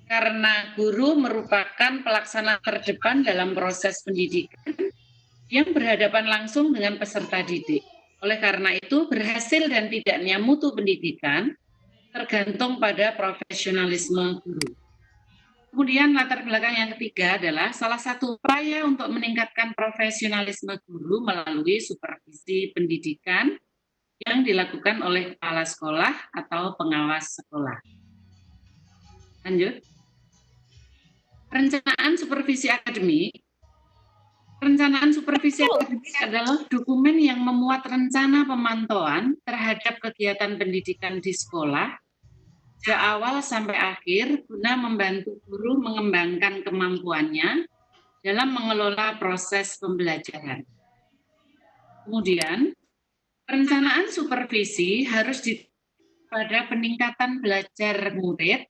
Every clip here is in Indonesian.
karena guru merupakan pelaksana terdepan dalam proses pendidikan yang berhadapan langsung dengan peserta didik. Oleh karena itu, berhasil dan tidaknya mutu pendidikan tergantung pada profesionalisme guru. Kemudian latar belakang yang ketiga adalah salah satu upaya untuk meningkatkan profesionalisme guru melalui supervisi pendidikan yang dilakukan oleh kepala sekolah atau pengawas sekolah. Lanjut. Perencanaan supervisi akademik. Perencanaan supervisi akademik adalah dokumen yang memuat rencana pemantauan terhadap kegiatan pendidikan di sekolah sejak awal sampai akhir guna membantu guru mengembangkan kemampuannya dalam mengelola proses pembelajaran. Kemudian, perencanaan supervisi harus pada peningkatan belajar murid,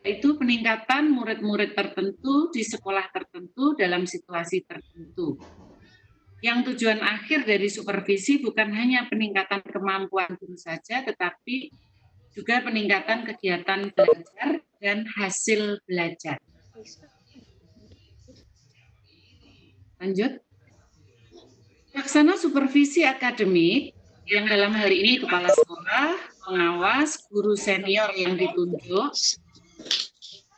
yaitu peningkatan murid-murid tertentu di sekolah tertentu dalam situasi tertentu. Yang tujuan akhir dari supervisi bukan hanya peningkatan kemampuan guru saja, tetapi juga peningkatan kegiatan belajar dan hasil belajar. Lanjut. Pelaksana supervisi akademik yang dalam hal ini kepala sekolah, pengawas, guru senior yang ditunjuk,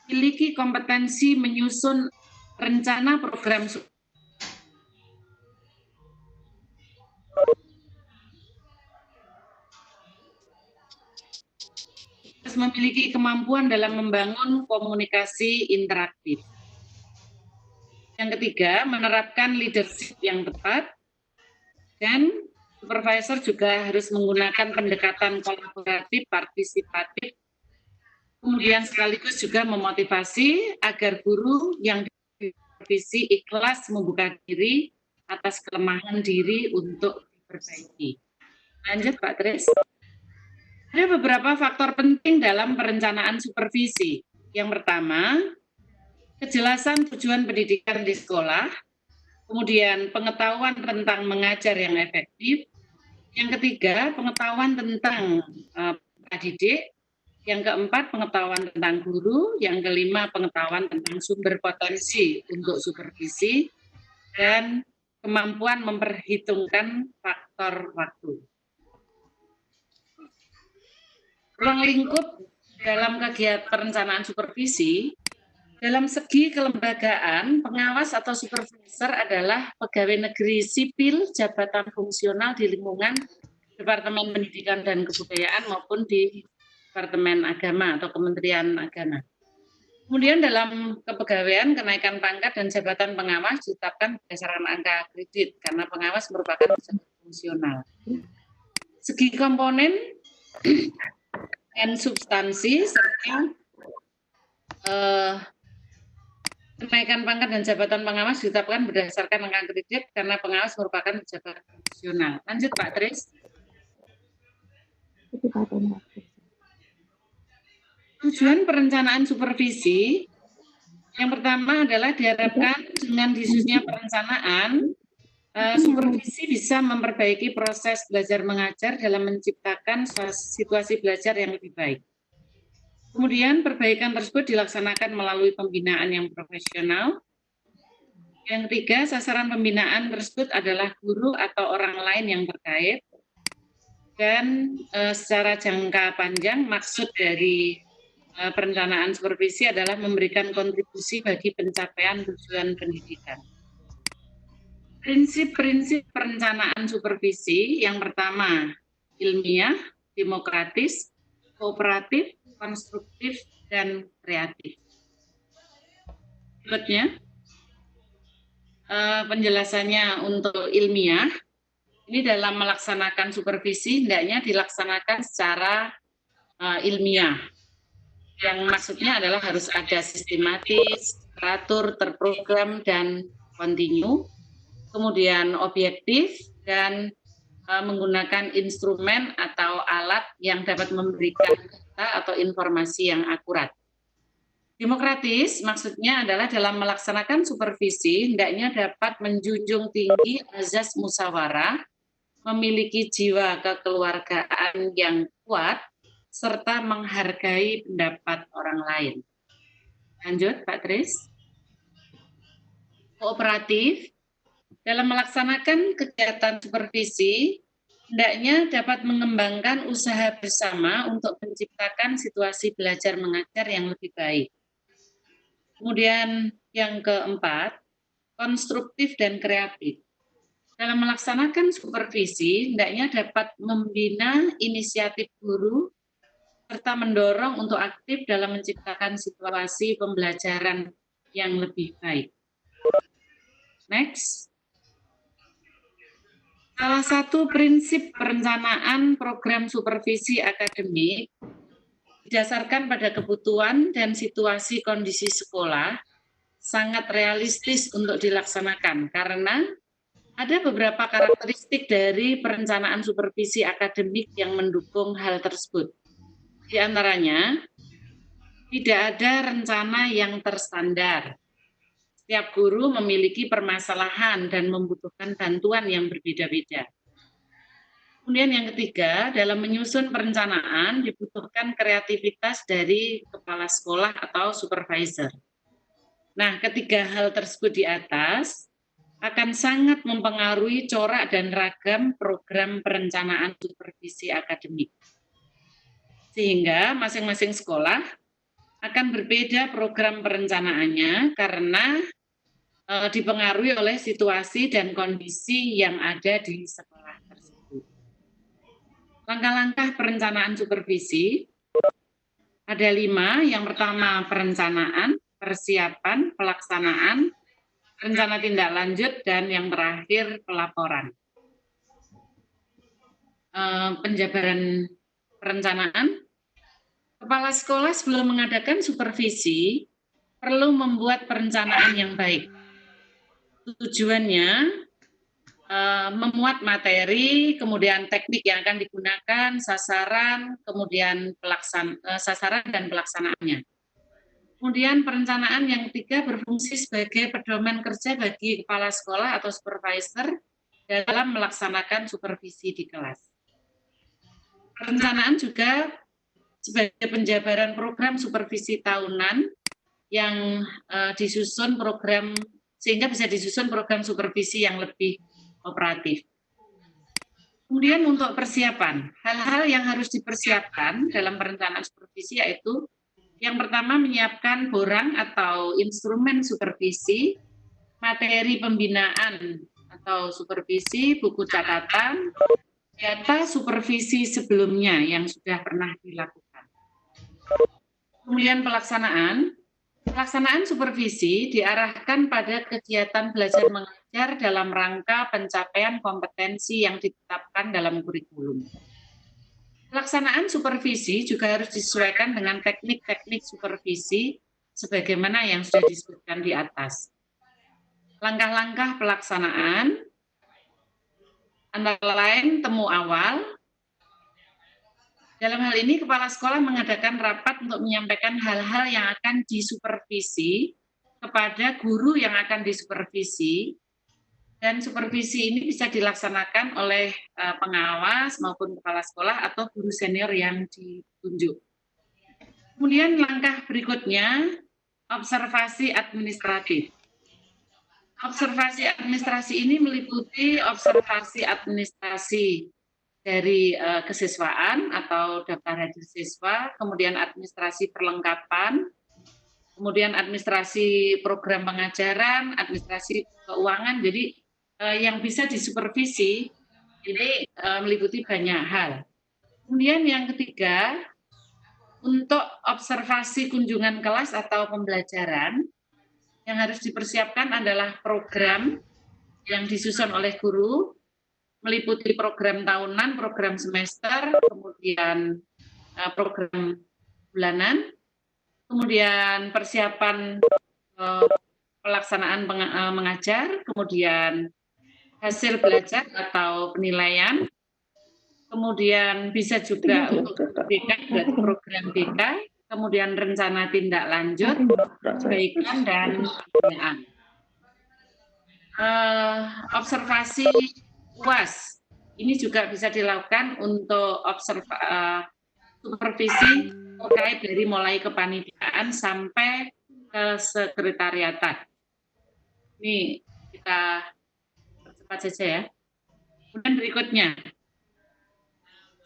memiliki kompetensi menyusun rencana program memiliki kemampuan dalam membangun komunikasi interaktif. Yang ketiga, menerapkan leadership yang tepat, dan supervisor juga harus menggunakan pendekatan kolaboratif, partisipatif, kemudian sekaligus juga memotivasi agar guru yang supervisi ikhlas membuka diri atas kelemahan diri untuk diperbaiki. Lanjut Pak Tris. Ada beberapa faktor penting dalam perencanaan supervisi. Yang pertama, kejelasan tujuan pendidikan di sekolah, kemudian pengetahuan tentang mengajar yang efektif, yang ketiga, pengetahuan tentang pendidik, yang keempat, pengetahuan tentang guru, yang kelima, pengetahuan tentang sumber potensi untuk supervisi, dan kemampuan memperhitungkan faktor waktu. Ruang lingkup dalam kegiatan perencanaan supervisi, dalam segi kelembagaan, pengawas atau supervisor adalah pegawai negeri sipil, jabatan fungsional di lingkungan Departemen Pendidikan dan Kebudayaan maupun di Departemen Agama atau Kementerian Agama. Kemudian dalam kepegawaian, kenaikan pangkat dan jabatan pengawas ditetapkan berdasarkan angka kredit, karena pengawas merupakan jabatan fungsional. Segi komponen dan substansi serta kenaikan pangkat dan jabatan pengawas ditetapkan berdasarkan angka kredit karena pengawas merupakan jabatan fungsional. Lanjut Pak Tris. Tujuan perencanaan supervisi yang pertama adalah diharapkan dengan disusunnya perencanaan, supervisi bisa memperbaiki proses belajar mengajar dalam menciptakan situasi belajar yang lebih baik. Kemudian perbaikan tersebut dilaksanakan melalui pembinaan yang profesional. Yang ketiga, sasaran pembinaan tersebut adalah guru atau orang lain yang terkait. Dan secara jangka panjang, maksud dari perencanaan supervisi adalah memberikan kontribusi bagi pencapaian tujuan pendidikan. Prinsip-prinsip perencanaan supervisi yang pertama, ilmiah, demokratis, kooperatif, konstruktif, dan kreatif. Berikutnya, penjelasannya untuk ilmiah, ini dalam melaksanakan supervisi, hendaknya dilaksanakan secara ilmiah. Yang maksudnya adalah harus ada sistematis, teratur, terprogram, dan kontinu. Kemudian objektif, dan menggunakan instrumen atau alat yang dapat memberikan data atau informasi yang akurat. Demokratis maksudnya adalah dalam melaksanakan supervisi, hendaknya dapat menjunjung tinggi azas musyawarah, memiliki jiwa kekeluargaan yang kuat, serta menghargai pendapat orang lain. Lanjut, Pak Tris. Kooperatif dalam melaksanakan kegiatan supervisi, hendaknya dapat mengembangkan usaha bersama untuk menciptakan situasi belajar mengajar yang lebih baik. Kemudian yang keempat, konstruktif dan kreatif. Dalam melaksanakan supervisi, hendaknya dapat membina inisiatif guru serta mendorong untuk aktif dalam menciptakan situasi pembelajaran yang lebih baik. Next. Salah satu prinsip perencanaan program supervisi akademik didasarkan pada kebutuhan dan situasi kondisi sekolah sangat realistis untuk dilaksanakan karena ada beberapa karakteristik dari perencanaan supervisi akademik yang mendukung hal tersebut. Di antaranya, tidak ada rencana yang terstandar. Setiap guru memiliki permasalahan dan membutuhkan bantuan yang berbeda-beda. Kemudian yang ketiga, dalam menyusun perencanaan dibutuhkan kreativitas dari kepala sekolah atau supervisor. Nah, ketiga hal tersebut di atas akan sangat mempengaruhi corak dan ragam program perencanaan supervisi akademik. Sehingga masing-masing sekolah akan berbeda program perencanaannya karena dipengaruhi oleh situasi dan kondisi yang ada di sekolah tersebut. Langkah-langkah perencanaan supervisi ada 5. Yang pertama perencanaan, persiapan, pelaksanaan, rencana tindak lanjut, dan yang terakhir pelaporan. Penjabaran perencanaan. Kepala sekolah sebelum mengadakan supervisi perlu membuat perencanaan yang baik. Tujuannya memuat materi, kemudian teknik yang akan digunakan, sasaran, kemudian sasaran dan pelaksanaannya. Kemudian perencanaan yang ketiga berfungsi sebagai pedoman kerja bagi kepala sekolah atau supervisor dalam melaksanakan supervisi di kelas. Perencanaan juga sebagai penjabaran program supervisi tahunan yang disusun program sehingga bisa disusun program supervisi yang lebih kooperatif. Kemudian untuk persiapan, hal-hal yang harus dipersiapkan dalam perencanaan supervisi yaitu yang pertama menyiapkan borang atau instrumen supervisi, materi pembinaan atau supervisi, buku catatan, data supervisi sebelumnya yang sudah pernah dilakukan. Kemudian pelaksanaan supervisi diarahkan pada kegiatan belajar mengajar dalam rangka pencapaian kompetensi yang ditetapkan dalam kurikulum. Pelaksanaan supervisi juga harus disesuaikan dengan teknik-teknik supervisi sebagaimana yang sudah disebutkan di atas. Langkah-langkah pelaksanaan antara lain temu awal. Dalam hal ini kepala sekolah mengadakan rapat untuk menyampaikan hal-hal yang akan disupervisi kepada guru yang akan disupervisi, dan supervisi ini bisa dilaksanakan oleh pengawas maupun kepala sekolah atau guru senior yang ditunjuk. Kemudian langkah berikutnya, observasi administratif. Observasi administrasi ini meliputi observasi administrasi dari kesiswaan atau daftar hadir siswa, kemudian administrasi perlengkapan, kemudian administrasi program pengajaran, administrasi keuangan. Jadi yang bisa disupervisi ini meliputi banyak hal. Kemudian yang ketiga, untuk observasi kunjungan kelas atau pembelajaran, yang harus dipersiapkan adalah program yang disusun oleh guru, meliputi program tahunan, program semester, kemudian program bulanan, kemudian persiapan pelaksanaan mengajar, kemudian hasil belajar atau penilaian, kemudian bisa juga untuk BK, berarti program BK, kemudian rencana tindak lanjut, perbaikan, dan pembinaan. Observasi UAS, ini juga bisa dilakukan untuk supervisi terkait dari mulai kepanitiaan sampai kesekretariatan. Ini kita percepat saja ya. Kemudian berikutnya,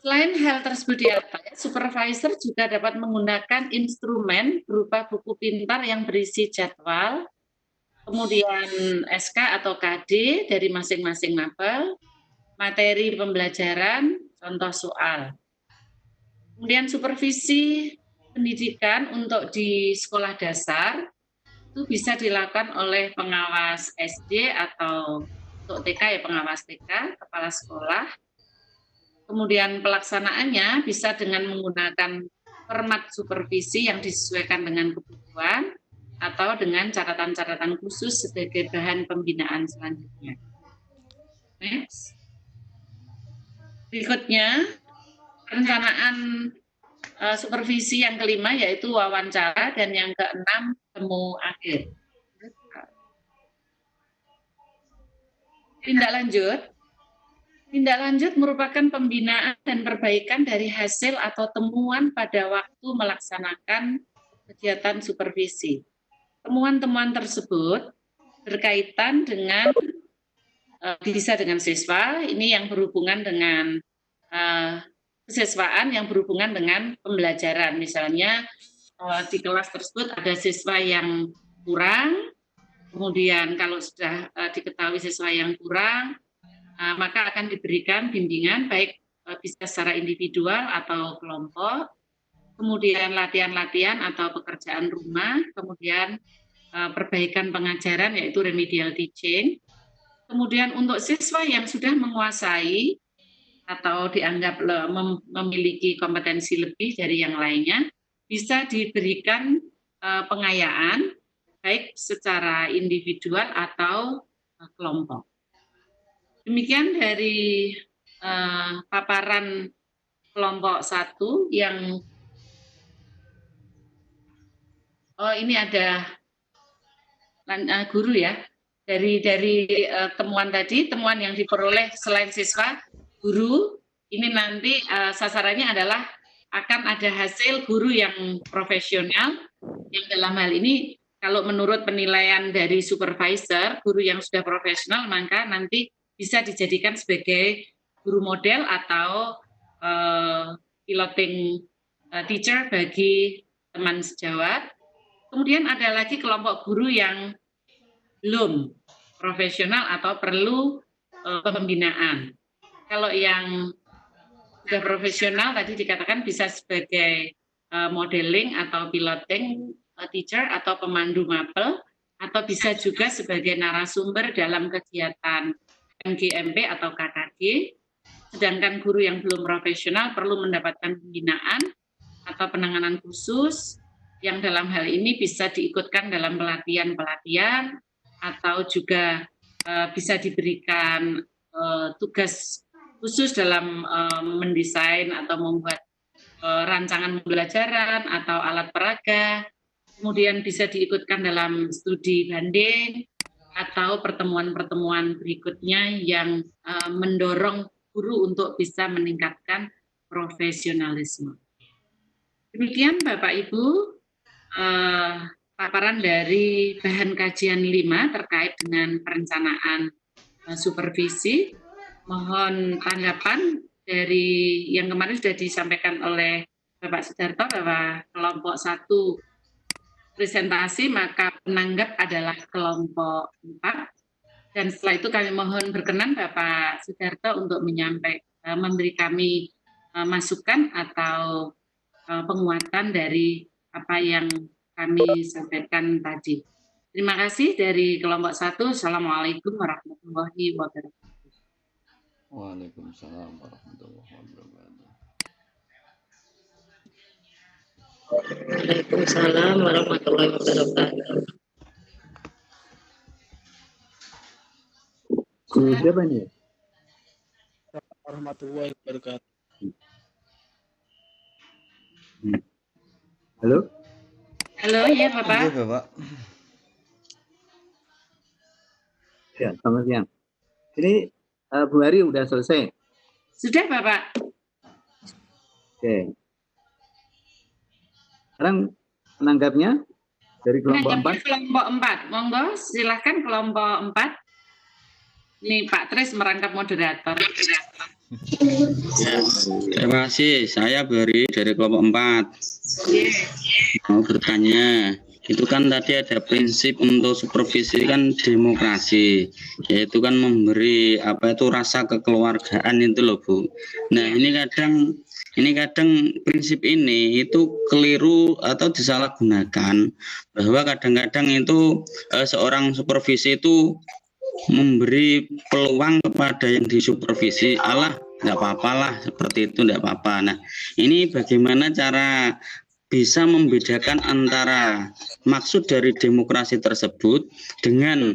selain hal tersebut di atas, supervisor juga dapat menggunakan instrumen berupa buku pintar yang berisi jadwal, kemudian SK atau KD dari masing-masing mapel, materi pembelajaran, contoh soal. Kemudian supervisi pendidikan untuk di sekolah dasar itu bisa dilakukan oleh pengawas SD atau untuk TK ya pengawas TK, kepala sekolah. Kemudian pelaksanaannya bisa dengan menggunakan format supervisi yang disesuaikan dengan kebutuhan atau dengan catatan-catatan khusus sebagai bahan pembinaan selanjutnya. Next. Berikutnya, perencanaan supervisi yang kelima yaitu wawancara dan yang keenam temu akhir. Tindak lanjut. Tindak lanjut merupakan pembinaan dan perbaikan dari hasil atau temuan pada waktu melaksanakan kegiatan supervisi. Temuan-temuan tersebut berkaitan dengan bisa dengan siswa, ini yang berhubungan dengan kesiswaan yang berhubungan dengan pembelajaran. Misalnya di kelas tersebut ada siswa yang kurang, kemudian kalau sudah diketahui siswa yang kurang, maka akan diberikan bimbingan baik bisa secara individual atau kelompok, kemudian latihan-latihan atau pekerjaan rumah, kemudian perbaikan pengajaran yaitu remedial teaching. Kemudian untuk siswa yang sudah menguasai atau dianggap memiliki kompetensi lebih dari yang lainnya, bisa diberikan pengayaan baik secara individual atau kelompok. Demikian dari paparan kelompok 1 yang ini ada guru ya. Dari temuan tadi, temuan yang diperoleh selain siswa, guru, ini nanti sasarannya adalah akan ada hasil guru yang profesional, yang dalam hal ini kalau menurut penilaian dari supervisor, guru yang sudah profesional, maka nanti bisa dijadikan sebagai guru model atau piloting teacher bagi teman sejawat. Kemudian ada lagi kelompok guru yang belum profesional atau perlu pembinaan. Kalau yang sudah profesional tadi dikatakan bisa sebagai modeling atau piloting teacher atau pemandu mapel, atau bisa juga sebagai narasumber dalam kegiatan MGMP atau KKG, sedangkan guru yang belum profesional perlu mendapatkan pembinaan atau penanganan khusus yang dalam hal ini bisa diikutkan dalam pelatihan-pelatihan atau juga bisa diberikan tugas khusus dalam mendesain atau membuat rancangan pembelajaran atau alat peraga, kemudian bisa diikutkan dalam studi banding atau pertemuan-pertemuan berikutnya yang mendorong guru untuk bisa meningkatkan profesionalisme. Demikian Bapak Ibu, paparan dari bahan kajian 5 terkait dengan perencanaan supervisi. Mohon tanggapan dari yang kemarin sudah disampaikan oleh Bapak Sudarto bahwa kelompok 1 presentasi, maka penanggap adalah kelompok 4. Dan setelah itu kami mohon berkenan Bapak Sudarto untuk memberi kami masukan atau penguatan dari apa yang kami sampaikan tadi. Terima kasih dari kelompok 1. Assalamualaikum warahmatullahi wabarakatuh. Waalaikumsalam warahmatullahi wabarakatuh. Waalaikumsalam warahmatullahi wabarakatuh. Siapa nih? Warahmatullahi wabarakatuh. Halo? Halo, ya Bapak. Iya, Bapak. Ya, selamat siang. Ini Bu Hari udah selesai? Sudah Bapak. Oke. Sekarang menanggapnya dari kelompok 4. Kelompok 4, monggo silahkan kelompok 4. Nih Pak Tris merangkap moderator. Terima kasih, saya Bari dari kelompok 4. Mau bertanya, itu kan tadi ada prinsip untuk supervisi kan demokrasi, yaitu kan memberi rasa kekeluargaan itu loh Bu. Nah ini kadang prinsip ini itu keliru atau disalahgunakan, bahwa kadang-kadang itu seorang supervisi itu memberi peluang kepada yang disupervisi, alah nggak apa-apa lah seperti itu, nggak apa-apa. Nah ini bagaimana cara bisa membedakan antara maksud dari demokrasi tersebut dengan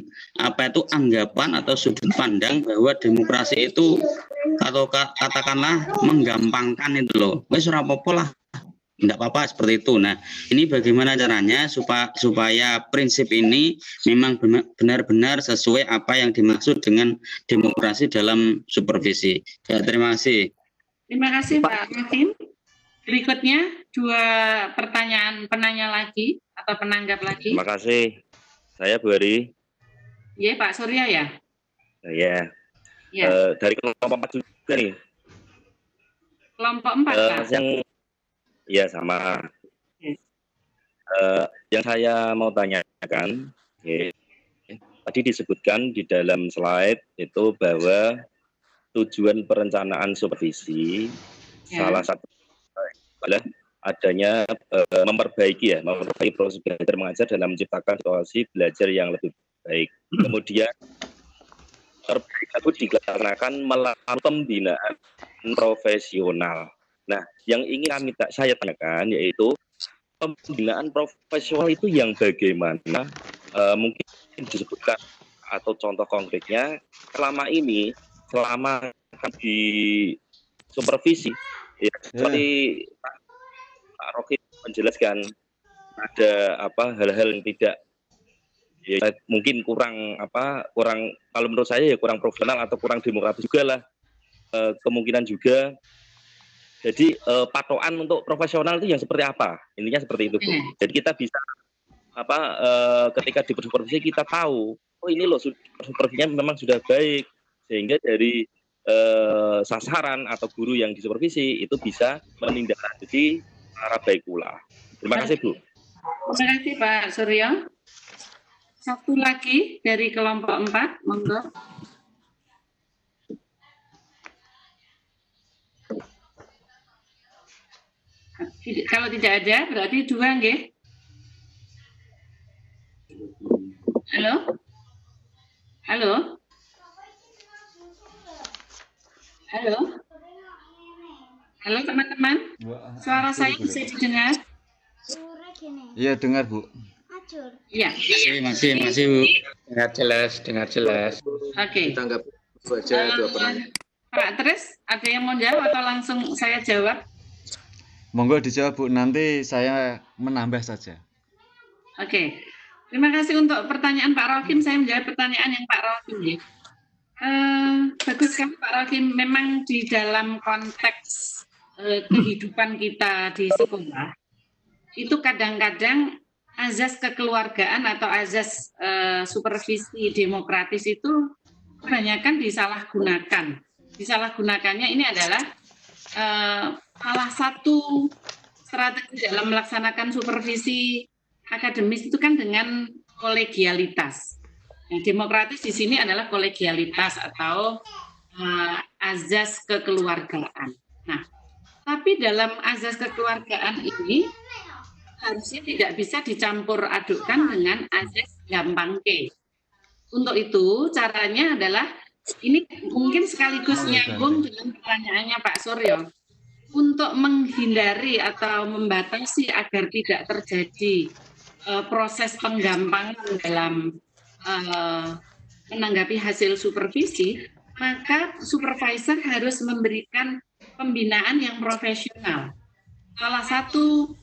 anggapan atau sudut pandang bahwa demokrasi itu atau katakanlah menggampangkan itu loh, wes ora apa-apa lah, enggak apa-apa seperti itu. Nah, ini bagaimana caranya supaya prinsip ini memang benar-benar sesuai apa yang dimaksud dengan demokrasi dalam supervisi. Ya, terima kasih. Terima kasih Pak Martin. Berikutnya 2 pertanyaan penanya lagi atau penanggap lagi. Terima kasih. Saya Bari. Iya Pak Surya ya? Ya. Dari kelompok 4 juga nih. Kelompok 4 Pak? Ya sama. Yang saya mau tanyakan, tadi disebutkan di dalam slide itu bahwa tujuan perencanaan supervisi salah satu adalah adanya memperbaiki proses belajar mengajar dalam menciptakan situasi belajar yang lebih baik. Kemudian terbaik itu dilaksanakan melalui pembinaan profesional. Nah, yang ingin saya tanyakan yaitu pembinaan profesional itu yang bagaimana, mungkin disebutkan atau contoh konkretnya selama di supervisi. Ya, seperti Pak Rocky menjelaskan ada hal-hal yang tidak mungkin kurang kalau menurut saya ya kurang profesional atau kurang demokratis juga lah, kemungkinan juga. Jadi patokan untuk profesional itu yang seperti apa, intinya seperti itu Bu. Jadi kita bisa ketika di supervisi kita tahu ini loh supervisinya memang sudah baik, sehingga dari sasaran atau guru yang disupervisi itu bisa menindaklanjuti secara baik pula. Terima kasih Bu. Terima kasih Pak Suryo. Satu lagi dari kelompok 4, monggo. Kalau tidak ada berarti 2 nggih. Halo? Halo? Halo? Halo teman-teman, suara saya bisa didengar? Iya dengar Bu. Iya. Masih Bu. Dengar jelas. Oke. Kita anggap saja 2 pertanyaan. Pak Tris, ada yang mau jawab atau langsung saya jawab? Monggo dijawab Bu, nanti saya menambah saja. Oke. Terima kasih untuk pertanyaan Pak Rokim. Saya menjawab pertanyaan yang Pak Rokim ya. Bagus sekali Pak Rokim. Memang di dalam konteks kehidupan kita di sekolah itu kadang-kadang azas kekeluargaan atau azas supervisi demokratis itu kebanyakan disalahgunakan. Disalahgunakannya ini adalah salah satu strategi dalam melaksanakan supervisi akademis itu kan dengan kolegialitas. Nah, demokratis di sini adalah kolegialitas atau azas kekeluargaan. Nah, tapi dalam azas kekeluargaan ini harusnya tidak bisa dicampur adukkan dengan azas gampangke. Untuk itu caranya adalah ini mungkin sekaligus nyambung dengan pertanyaannya Pak Suryo. Untuk menghindari atau membatasi agar tidak terjadi proses penggampangan dalam menanggapi hasil supervisi, maka supervisor harus memberikan pembinaan yang profesional. Salah satu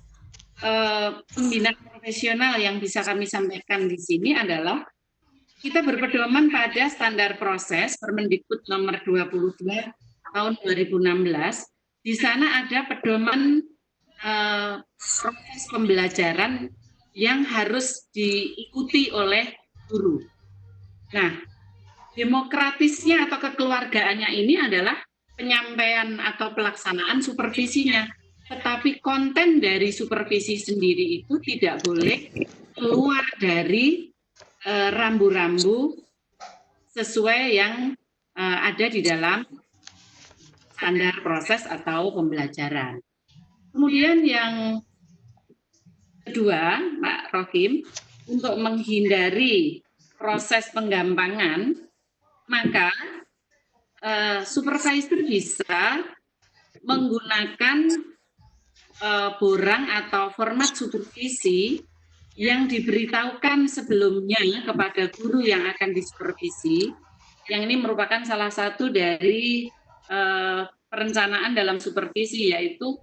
pembinaan profesional yang bisa kami sampaikan di sini adalah kita berpedoman pada standar proses Permendikbud nomor 22 tahun 2016. Di sana ada pedoman proses pembelajaran yang harus diikuti oleh guru. Nah, demokratisnya atau kekeluargaannya ini adalah penyampaian atau pelaksanaan supervisinya. Tetapi konten dari supervisi sendiri itu tidak boleh keluar dari rambu-rambu sesuai yang ada di dalam standar proses atau pembelajaran. Kemudian yang kedua, Pak Rohim, untuk menghindari proses penggampangan, maka supervisor bisa menggunakan borang atau format supervisi yang diberitahukan sebelumnya kepada guru yang akan disupervisi. Yang ini merupakan salah satu dari perencanaan dalam supervisi, yaitu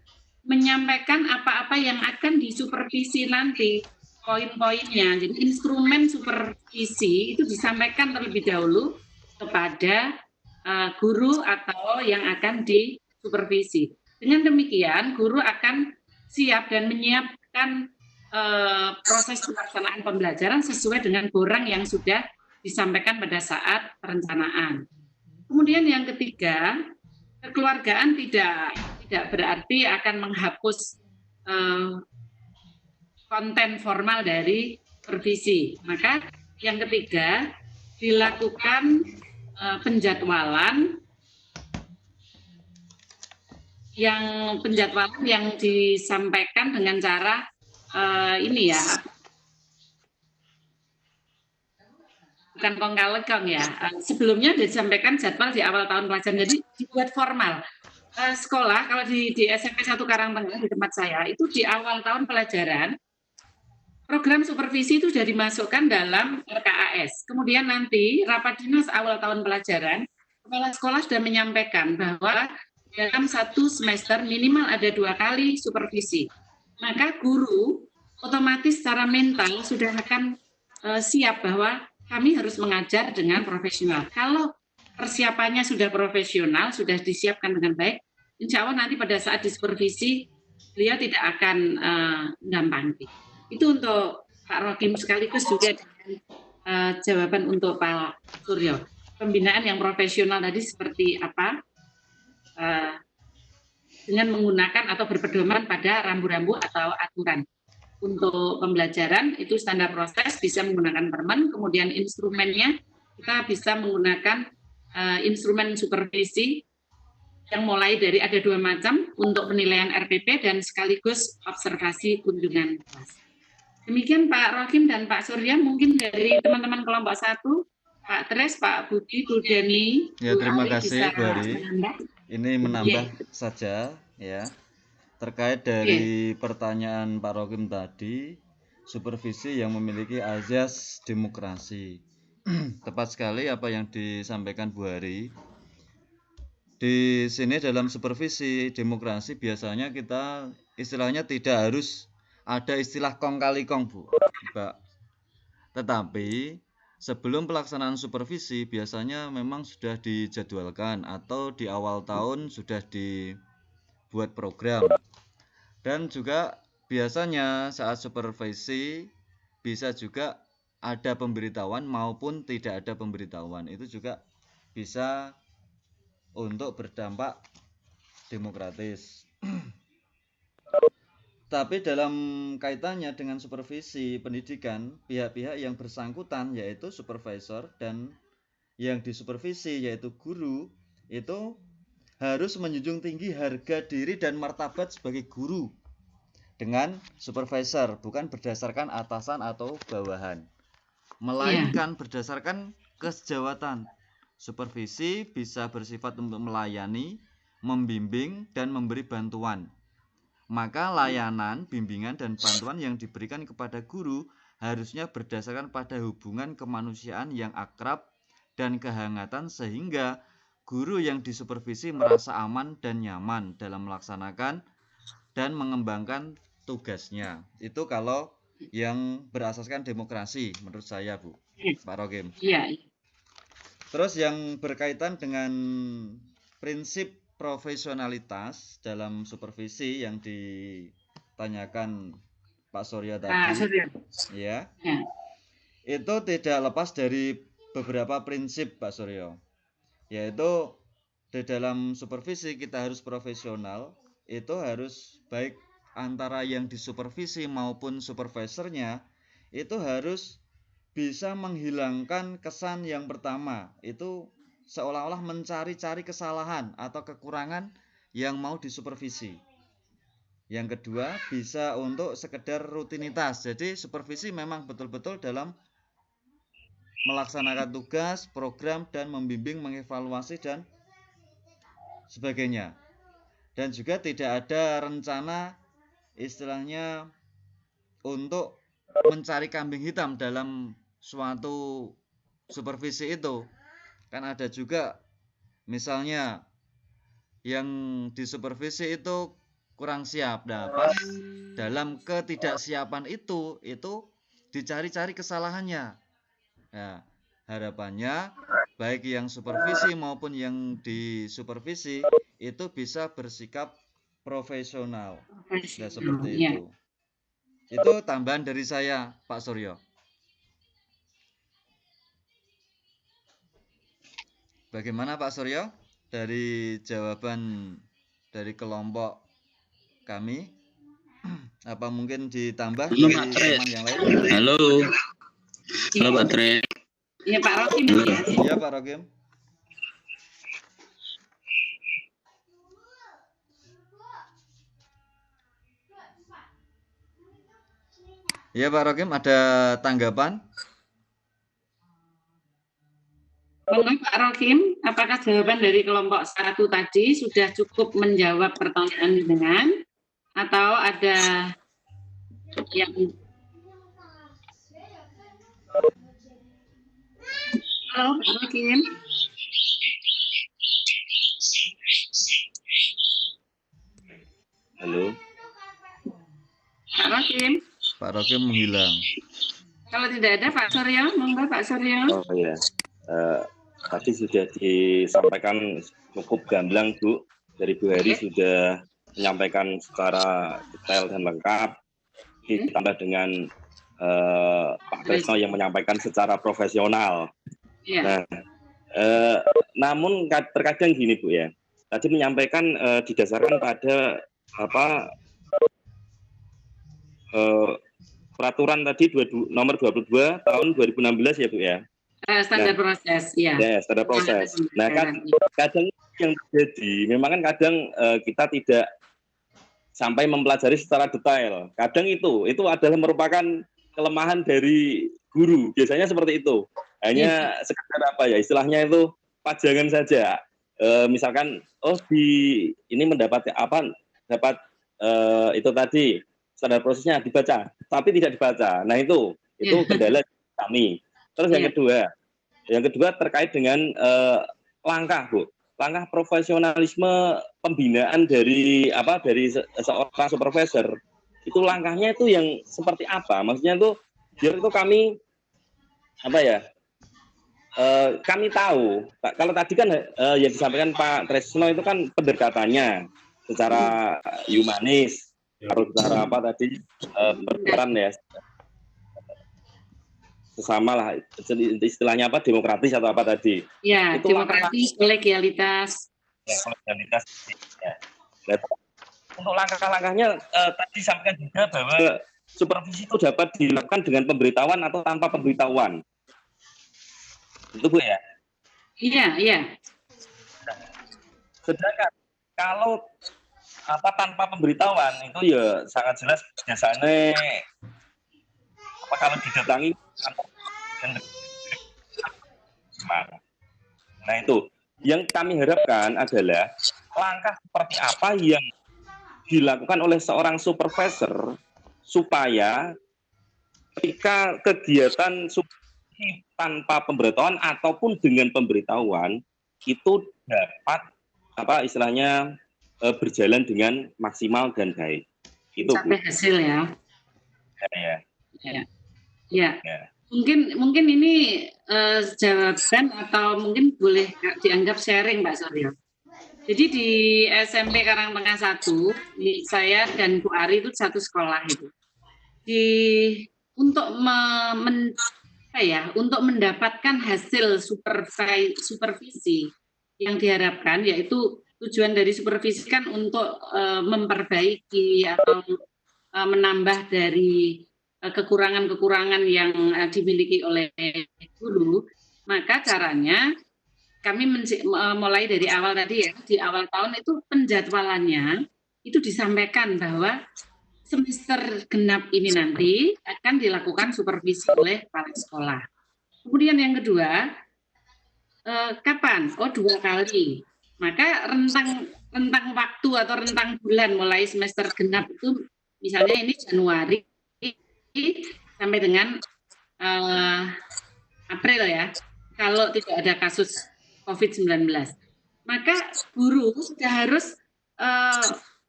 menyampaikan apa-apa yang akan disupervisi nanti, poin-poinnya. Jadi instrumen supervisi itu disampaikan terlebih dahulu kepada guru atau yang akan disupervisi. Dengan demikian, guru akan siap dan menyiapkan proses pelaksanaan pembelajaran sesuai dengan borang yang sudah disampaikan pada saat perencanaan. Kemudian yang ketiga, kekeluargaan tidak berarti akan menghapus konten formal dari supervisi. Maka yang ketiga, dilakukan penjadwalan yang disampaikan dengan cara ini ya, bukan kong kali kong ya. Sebelumnya disampaikan jadwal di awal tahun pelajaran, jadi dibuat formal. Sekolah kalau di SMP 1 Karangtengah di tempat saya itu di awal tahun pelajaran program supervisi itu sudah dimasukkan dalam RKAS. Kemudian nanti rapat dinas awal tahun pelajaran, kepala sekolah sudah menyampaikan bahwa dalam satu semester minimal ada 2 kali supervisi. Maka guru otomatis secara mental sudah akan siap bahwa kami harus mengajar dengan profesional. Kalau persiapannya sudah profesional, sudah disiapkan dengan baik, insya Allah nanti pada saat disupervisi, beliau tidak akan gampangi. Itu untuk Pak Rohim, sekaligus juga dengan jawaban untuk Pak Suryo. Pembinaan yang profesional tadi seperti apa? Dengan menggunakan atau berpedoman pada rambu-rambu atau aturan. Untuk pembelajaran itu standar proses bisa menggunakan permen, kemudian instrumennya kita bisa menggunakan instrumen supervisi yang mulai dari ada 2 macam untuk penilaian RPP dan sekaligus observasi kunjungan kelas. Demikian Pak Rohim dan Pak Surya, mungkin dari teman-teman kelompok 1, Pak Tres, Pak Budi, Bu Deni. Ya, terima Ali kasih Bu Ari. Ini menambah saja ya. Terkait dari pertanyaan Pak Rohim tadi, supervisi yang memiliki azas demokrasi. Tepat sekali apa yang disampaikan Bu Hari. Di sini dalam supervisi demokrasi biasanya kita istilahnya tidak harus ada istilah kong kali kong, Bu, Mbak. Tetapi sebelum pelaksanaan supervisi biasanya memang sudah dijadwalkan atau di awal tahun sudah dibuat program. Dan juga biasanya saat supervisi bisa juga ada pemberitahuan maupun tidak ada pemberitahuan. Itu juga bisa untuk berdampak demokratis. Tapi dalam kaitannya dengan supervisi pendidikan, pihak-pihak yang bersangkutan yaitu supervisor dan yang disupervisi yaitu guru itu harus menjunjung tinggi harga diri dan martabat sebagai guru dengan supervisor, bukan berdasarkan atasan atau bawahan, melainkan berdasarkan kesejawatan. Supervisi bisa bersifat untuk melayani, membimbing, dan memberi bantuan. Maka layanan, bimbingan, dan bantuan yang diberikan kepada guru harusnya berdasarkan pada hubungan kemanusiaan yang akrab dan kehangatan sehingga guru yang disupervisi merasa aman dan nyaman dalam melaksanakan dan mengembangkan tugasnya. Itu kalau yang berasaskan demokrasi menurut saya, Bu, Pak Rohim. Iya. Terus yang berkaitan dengan prinsip profesionalitas dalam supervisi yang ditanyakan Pak Suryo Pak tadi, Suryo. ya, Ya. itu tidak lepas dari beberapa prinsip Pak Suryo, yaitu di dalam supervisi kita harus profesional, itu harus baik antara yang disupervisi maupun supervisornya itu harus bisa menghilangkan kesan yang pertama, itu seolah-olah mencari-cari kesalahan atau kekurangan yang mau disupervisi. Yang kedua, bisa untuk sekedar rutinitas. Jadi supervisi memang betul-betul dalam melaksanakan tugas, program, dan membimbing, mengevaluasi, dan sebagainya. Dan juga tidak ada rencana istilahnya untuk mencari kambing hitam dalam suatu supervisi itu. Kan ada juga misalnya yang disupervisi itu kurang siap. Nah, pas dalam ketidaksiapan itu dicari-cari kesalahannya. Nah, harapannya baik yang supervisi maupun yang disupervisi itu bisa bersikap profesional. Nah, seperti Ya. itu. Itu tambahan dari saya, Pak Suryo. Bagaimana Pak Suryo dari jawaban dari kelompok kami? Apa mungkin ditambah Halo, dari Pak Tres. teman yang lain? Halo. Halo Pak Tre. Iya Pak Rokim ya. Iya Pak Rokim. Iya Pak Rokim, ada tanggapan? Monggo Pak Rokim, apakah jawaban dari kelompok 1 tadi sudah cukup menjawab pertanyaan dengan atau ada yang Halo Pak Rokim. Halo. Pak Rokim. Pak Rokim menghilang. Kalau tidak ada Pak Suryo, monggo Pak Suryo. Oh iya. Tadi sudah disampaikan cukup gamblang Bu. Dari Bu Heri sudah menyampaikan secara detail dan lengkap. Ditambah dengan Pak Tresno yang menyampaikan secara profesional. Iya. Nah, namun terkadang gini Bu ya. Tadi menyampaikan didasarkan pada peraturan tadi nomor 22 tahun 2016 ya Bu ya. Standar proses, ya. Ya, standar proses. Nah, kadang yang terjadi, memang kan kadang kita tidak sampai mempelajari secara detail. Kadang itu adalah merupakan kelemahan dari guru. Biasanya seperti itu. Hanya sekedar istilahnya itu pajangan saja. Misalkan, ini mendapat dapat itu tadi standar prosesnya dibaca, tapi tidak dibaca. Nah itu kendala kami. Terus yang kedua terkait dengan langkah Bu, langkah profesionalisme pembinaan dari seorang supervisor. Itu langkahnya itu yang seperti apa? Maksudnya itu biar itu kami kami tahu. Kalau tadi kan yang disampaikan Pak Tresno itu kan pendekatannya secara humanis, harus secara berperan ya. Sesama lah, istilahnya demokratis atau apa tadi? Ya, itu demokratis, kolegialitas. Ya, kolegialitas. Ya. Untuk langkah-langkahnya tadi disampaikan juga bahwa supervisi itu dapat dilakukan dengan pemberitahuan atau tanpa pemberitahuan. Itu Bu ya? Iya. Sedangkan kalau tanpa pemberitahuan itu ya sangat jelas biasanya kalau didatangi. Nah itu yang kami harapkan adalah langkah seperti apa yang dilakukan oleh seorang supervisor supaya ketika kegiatan supervisi tanpa pemberitahuan ataupun dengan pemberitahuan itu dapat istilahnya berjalan dengan maksimal dan baik. Itu sampai hasil ya. Ya. Mungkin ini jawaban atau mungkin boleh dianggap sharing Pak Suryo. Jadi di SMP Karangtengah 1, saya dan Bu Ari itu satu sekolah itu. untuk untuk mendapatkan hasil supervisi yang diharapkan, yaitu tujuan dari supervisi kan untuk memperbaiki atau menambah dari kekurangan-kekurangan yang dimiliki oleh guru. Maka caranya kami mulai dari awal tadi ya, di awal tahun itu penjadwalannya itu disampaikan bahwa semester genap ini nanti akan dilakukan supervisi oleh kepala sekolah. Kemudian yang kedua, kapan? Oh, 2 kali. Maka rentang waktu atau rentang bulan mulai semester genap itu misalnya ini Januari sampai dengan April ya, kalau tidak ada kasus COVID-19. Maka guru sudah harus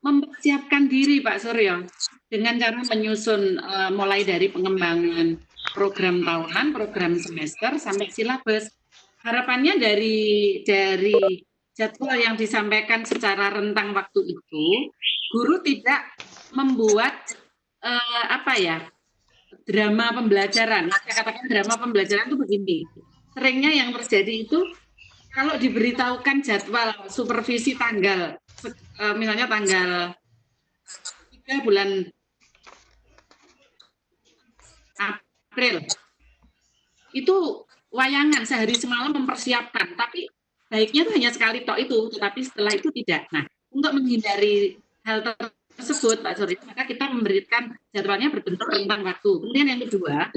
mempersiapkan diri Pak Suryo dengan cara menyusun mulai dari pengembangan program tahunan, program semester sampai silabus. Harapannya dari jadwal yang disampaikan secara rentang waktu itu, guru tidak membuat drama pembelajaran. Saya katakan drama pembelajaran itu begini. Seringnya yang terjadi itu kalau diberitahukan jadwal supervisi tanggal misalnya tanggal 3 bulan April, itu wayangan sehari semalam mempersiapkan, tapi baiknya itu hanya sekali tok itu, tetapi setelah itu tidak. Nah, untuk menghindari hal tersebut, Pak Suryo, maka kita memberikan jadwalnya berbentuk rentang waktu. Kemudian yang kedua,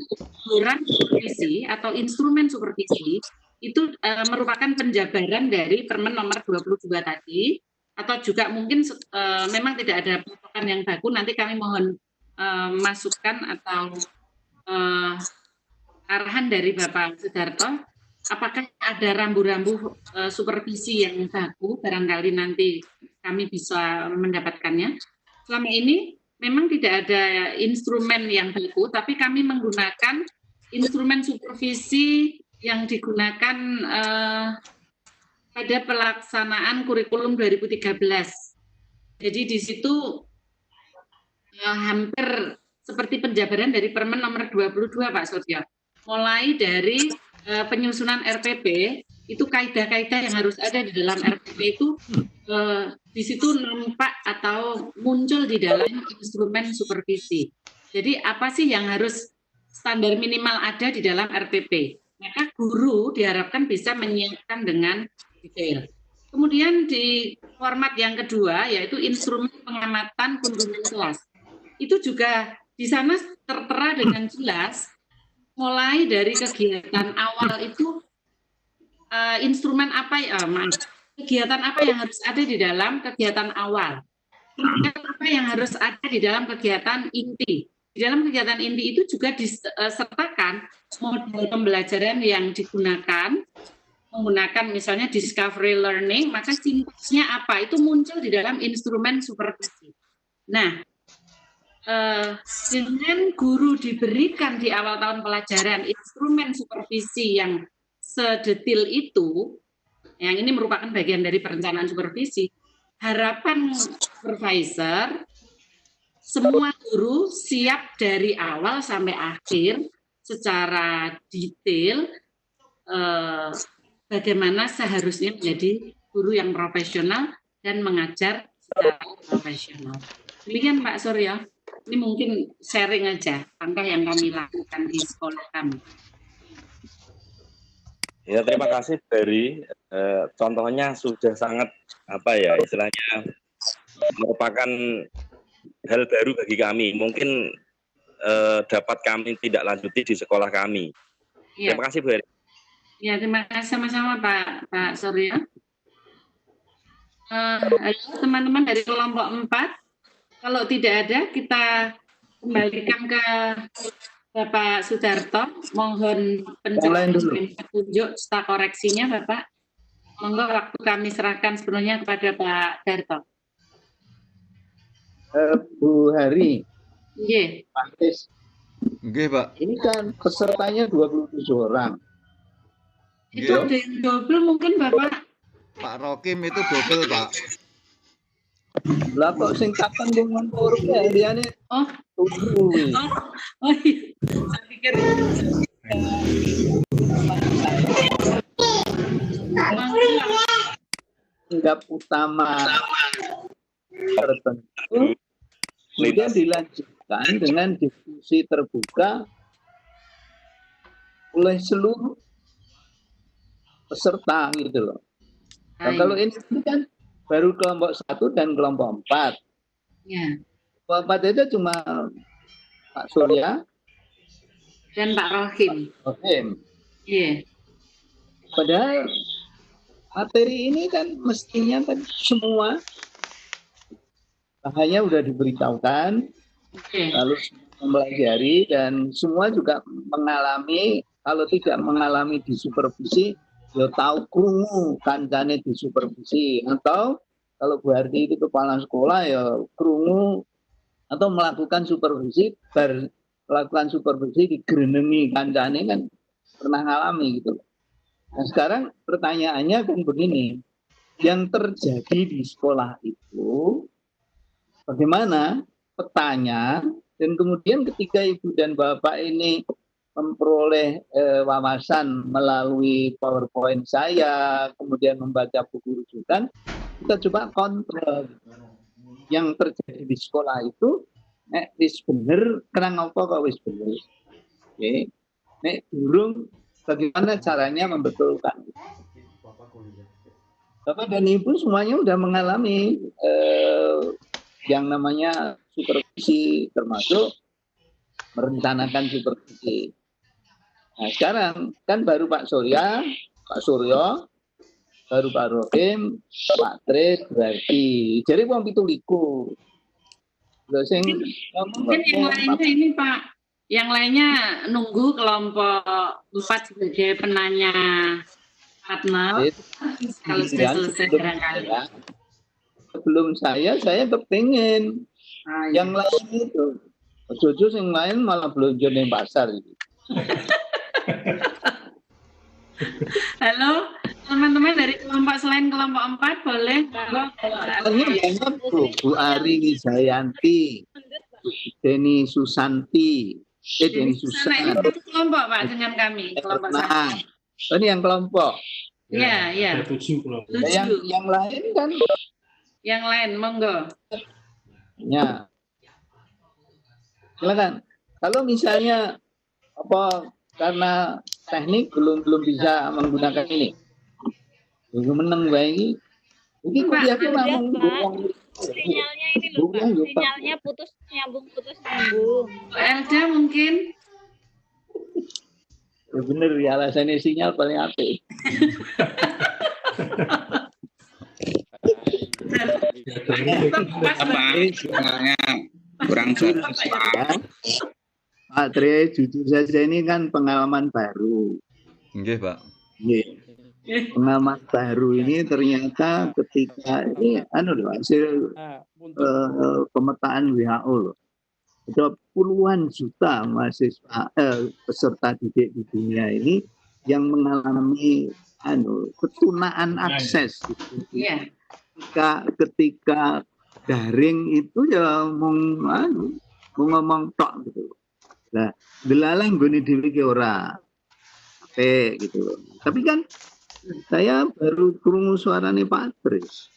program supervisi atau instrumen supervisi itu merupakan penjabaran dari Permen nomor 22 tadi, atau juga mungkin memang tidak ada patokan yang baku, nanti kami mohon masukan atau arahan dari Bapak Sudarto, apakah ada rambu-rambu supervisi yang baku, barangkali nanti kami bisa mendapatkannya. Selama ini memang tidak ada instrumen yang baku, tapi kami menggunakan instrumen supervisi yang digunakan pada pelaksanaan kurikulum 2013. Jadi di situ hampir seperti penjabaran dari Permen nomor 22 Pak Suryo. Mulai dari penyusunan RPP, itu kaidah-kaidah yang harus ada di dalam RPP itu di situ nampak atau muncul di dalam instrumen supervisi. Jadi apa sih yang harus standar minimal ada di dalam RPP? Maka guru diharapkan bisa menyiapkan dengan detail. Kemudian di format yang kedua yaitu instrumen pengamatan kunjungan kelas. Itu juga di sana tertera dengan jelas mulai dari kegiatan awal itu instrumen apa kegiatan apa yang harus ada di dalam kegiatan awal. Kemudian apa yang harus ada di dalam kegiatan inti. Di dalam kegiatan inti itu juga disertakan model pembelajaran yang digunakan, menggunakan misalnya discovery learning, maka sintaksnya apa, itu muncul di dalam instrumen supervisi. Nah, dengan guru diberikan di awal tahun pelajaran instrumen supervisi yang sedetil itu, yang ini merupakan bagian dari perencanaan supervisi, harapan supervisor, semua guru siap dari awal sampai akhir secara detail bagaimana seharusnya menjadi guru yang profesional dan mengajar secara profesional. Demikian Pak Suryo, ini mungkin sharing aja langkah yang kami lakukan di sekolah kami. Ya, terima kasih dari contohnya sudah sangat istilahnya merupakan hal baru bagi kami. Mungkin dapat kami tidak lanjuti di sekolah kami. Ya. Terima kasih Bu Heri. Ya, terima kasih sama-sama Pak Suryo. Teman-teman dari kelompok 4, kalau tidak ada kita kembalikan ke Bapak Sudarto. Mohon petunjuk serta koreksinya Bapak. Monggo waktu kami serahkan sepenuhnya kepada Pak Darto. Bu Hari, Pak Tis. Pak. Ini kan pesertanya 27 orang. Itu ada yang double mungkin Bapak. Pak Rokim itu double Pak. Lah kok sing kapan dengan korup ya liane Oh, turu. oh iya. Saya pikir Tindak utama tertentu kemudian dilanjutkan dengan diskusi terbuka oleh seluruh peserta gitu loh. Nah, kalau ini kan baru kelompok 1 dan kelompok 4. ya. Kelompok 4 itu cuma Pak Surya Dan Pak Rohim. Rohim. Iya. Padahal materi ini kan mestinya kan semua bahannya udah diberitahukan, Oke. lalu mempelajari dan semua juga mengalami, kalau tidak mengalami di supervisi, ya tahu krungu kancane di supervisi, atau kalau Bu Harti itu kepala sekolah ya krungu atau melakukan supervisi, melakukan supervisi digerenengi kancane kan pernah ngalami gitu. Nah sekarang pertanyaannya kan begini, yang terjadi di sekolah itu bagaimana petanya, dan kemudian ketika Ibu dan Bapak ini memperoleh wawasan melalui PowerPoint saya, kemudian membaca buku rujukan, kita coba kontrol yang terjadi di sekolah itu, nek wis bener, kenang apa kok wis bener. Oke. Nek durung, bagaimana caranya membetulkan. Bapak dan Ibu semuanya sudah mengalami yang namanya supervisi, termasuk merencanakan supervisi. Nah sekarang kan baru Pak Suryo, baru Pak Rohim, Pak Tris, berarti jadi wong 17. Mungkin yang lainnya ini Pak, yang lainnya nunggu kelompok 4 sebagai penanya partner. Kalau sudah selesai barangkali. Sebelum saya kepingin yang lain itu. Jojo yang lain malah belanja di pasar itu. Halo, teman-teman dari kelompok selain kelompok 4 boleh. Banyak Bu Ari Wijayanti, Deni Susanti, Deni Susan. Ini satu kelompok Pak dengan kami, kelompok Nah, ini yang kelompok. Iya, iya. Yang lain kan? Yang lain, monggo. Ya. Silakan. Kalau misalnya apa karena teknik belum bisa menggunakan ini, belum menang baik. Ini kuliah tuh namun sinyalnya ini loh Pak, sinyalnya putus nyambung. Elda mungkin. Ya bener ya, alasannya sinyal paling apik. Sebenarnya kurang jelas Pak. Pak Tri, jujur saja ini kan pengalaman baru. Nggih, Pak. Nggih. Pengalaman baru ini ternyata ketika ini hasil pemetaan WHO loh. Ada puluhan juta mahasiswa peserta didik di dunia ini yang mengalami ketunaan akses gitu. Iya. Ketika daring itu ya mau ngomong tok gitu. Nah, delalah nggone dhewe ki ora apik gitu. Tapi kan saya baru krungu suarane Pak Tris.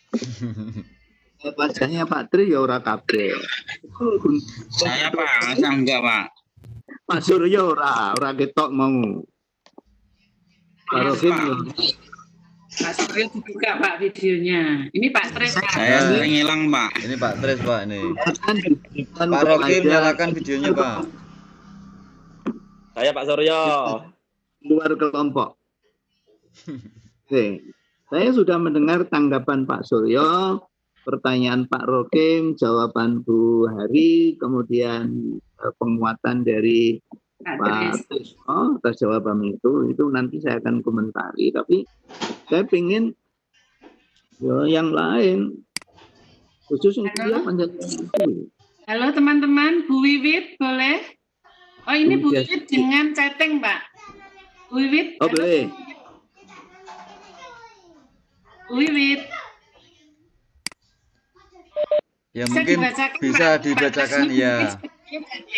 Wajahnya Pak Tris ya ora kabeh. Saya Pak, saya enggak Pak. Pak Suryo ora ketok mau. Pak Rohim Pak Suryo dibuka Pak videonya. Ini Pak Tris Pak. Saya sering hilang Pak. Ini Pak Tris Pak ini. Pak Pak Rohim nyalakan videonya Pak. Saya Pak Suryo. Luar kelompok. Oke. Saya sudah mendengar tanggapan Pak Suryo, pertanyaan Pak Rohim, jawaban Bu Hari, kemudian penguatan dari Pak Trisno atas jawaban itu nanti saya akan komentari. Tapi saya ingin yang lain, khusus yang kuliah Pancasila. Halo teman-teman, Bu Wiwit boleh? Oh ini Bu Wiwit dengan chatting Pak. Bu Wiwit. Oh boleh. Bu Wiwit. Ya Bisa mungkin dibacakan, bisa Pak. dibacakan ya.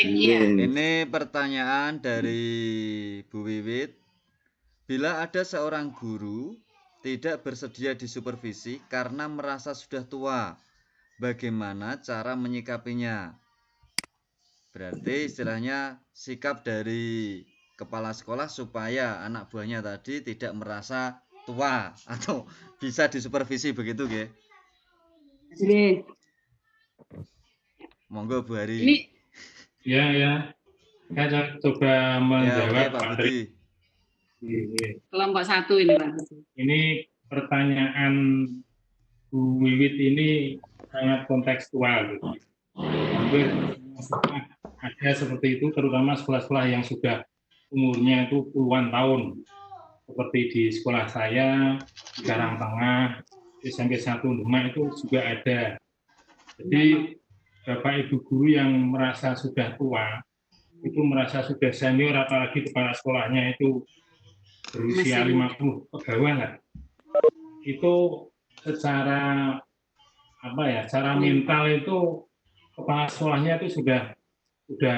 Iya. Ini pertanyaan dari Bu Wiwit. Bila ada seorang guru tidak bersedia disupervisi karena merasa sudah tua, bagaimana cara menyikapinya? Berarti istilahnya sikap dari kepala sekolah supaya anak buahnya tadi tidak merasa tua atau bisa disupervisi begitu, Ge? Jadi, Monggo Bu Hari. ini Ya. Saya coba Ya, oke menjawab Pak Pak Budi. Tri. kelompok 1 ini, Pak. Ini pertanyaan Bu Wiwit ini sangat kontekstual. Gitu. Hampir ada seperti itu, terutama sekolah-sekolah yang sudah umurnya itu puluhan tahun. Seperti di sekolah saya, di Karangtengah, SMP 1 Demak itu juga ada. Jadi Bapak Ibu guru yang merasa sudah tua, itu merasa sudah senior, apalagi kepala sekolahnya itu berusia 50 pegawai lah. Itu secara secara mental itu kepala sekolahnya itu sudah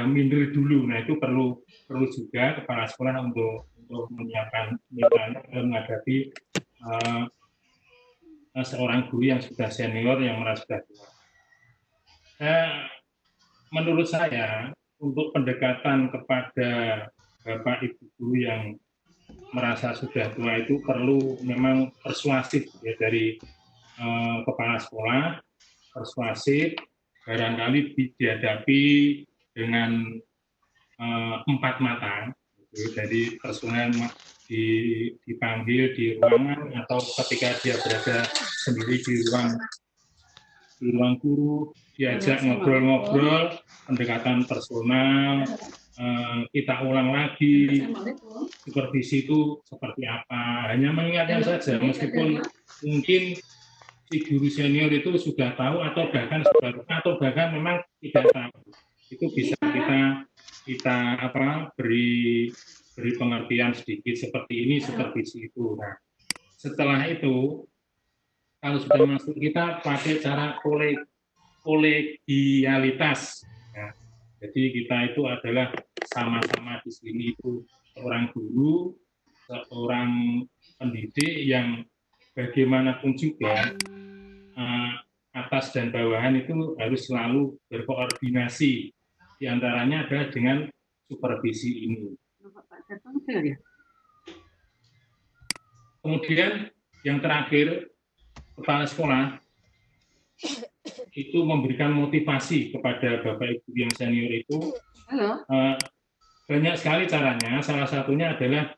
minder dulu. Nah, itu perlu juga kepala sekolah untuk menyiapkan mentalnya dalam menghadapi seorang guru yang sudah senior yang merasa sudah tua. Menurut saya untuk pendekatan kepada Bapak Ibu guru yang merasa sudah tua itu perlu memang persuasif ya, dari kepala sekolah, persuasif, barangkali dihadapi dengan 4 mata, jadi personel dipanggil di ruangan atau ketika dia berada sendiri di ruang guru, diajak ngobrol-ngobrol, pendekatan personal, kita ulang lagi supervisi itu seperti apa. Hanya mengingatkan saja, meskipun mungkin si guru senior itu sudah tahu atau bahkan memang tidak tahu. Itu bisa kita beri pengertian sedikit seperti ini, supervisi itu. Nah, setelah itu kalau sudah masuk kita pakai cara kolegialitas. Ya. Jadi kita itu adalah sama-sama di sini itu seorang guru, seorang pendidik yang bagaimanapun juga atas dan bawahan itu harus selalu berkoordinasi. Di antaranya adalah dengan supervisi ini. Kemudian yang terakhir, kepala sekolah itu memberikan motivasi kepada Bapak Ibu yang senior itu. Banyak sekali caranya. Salah satunya adalah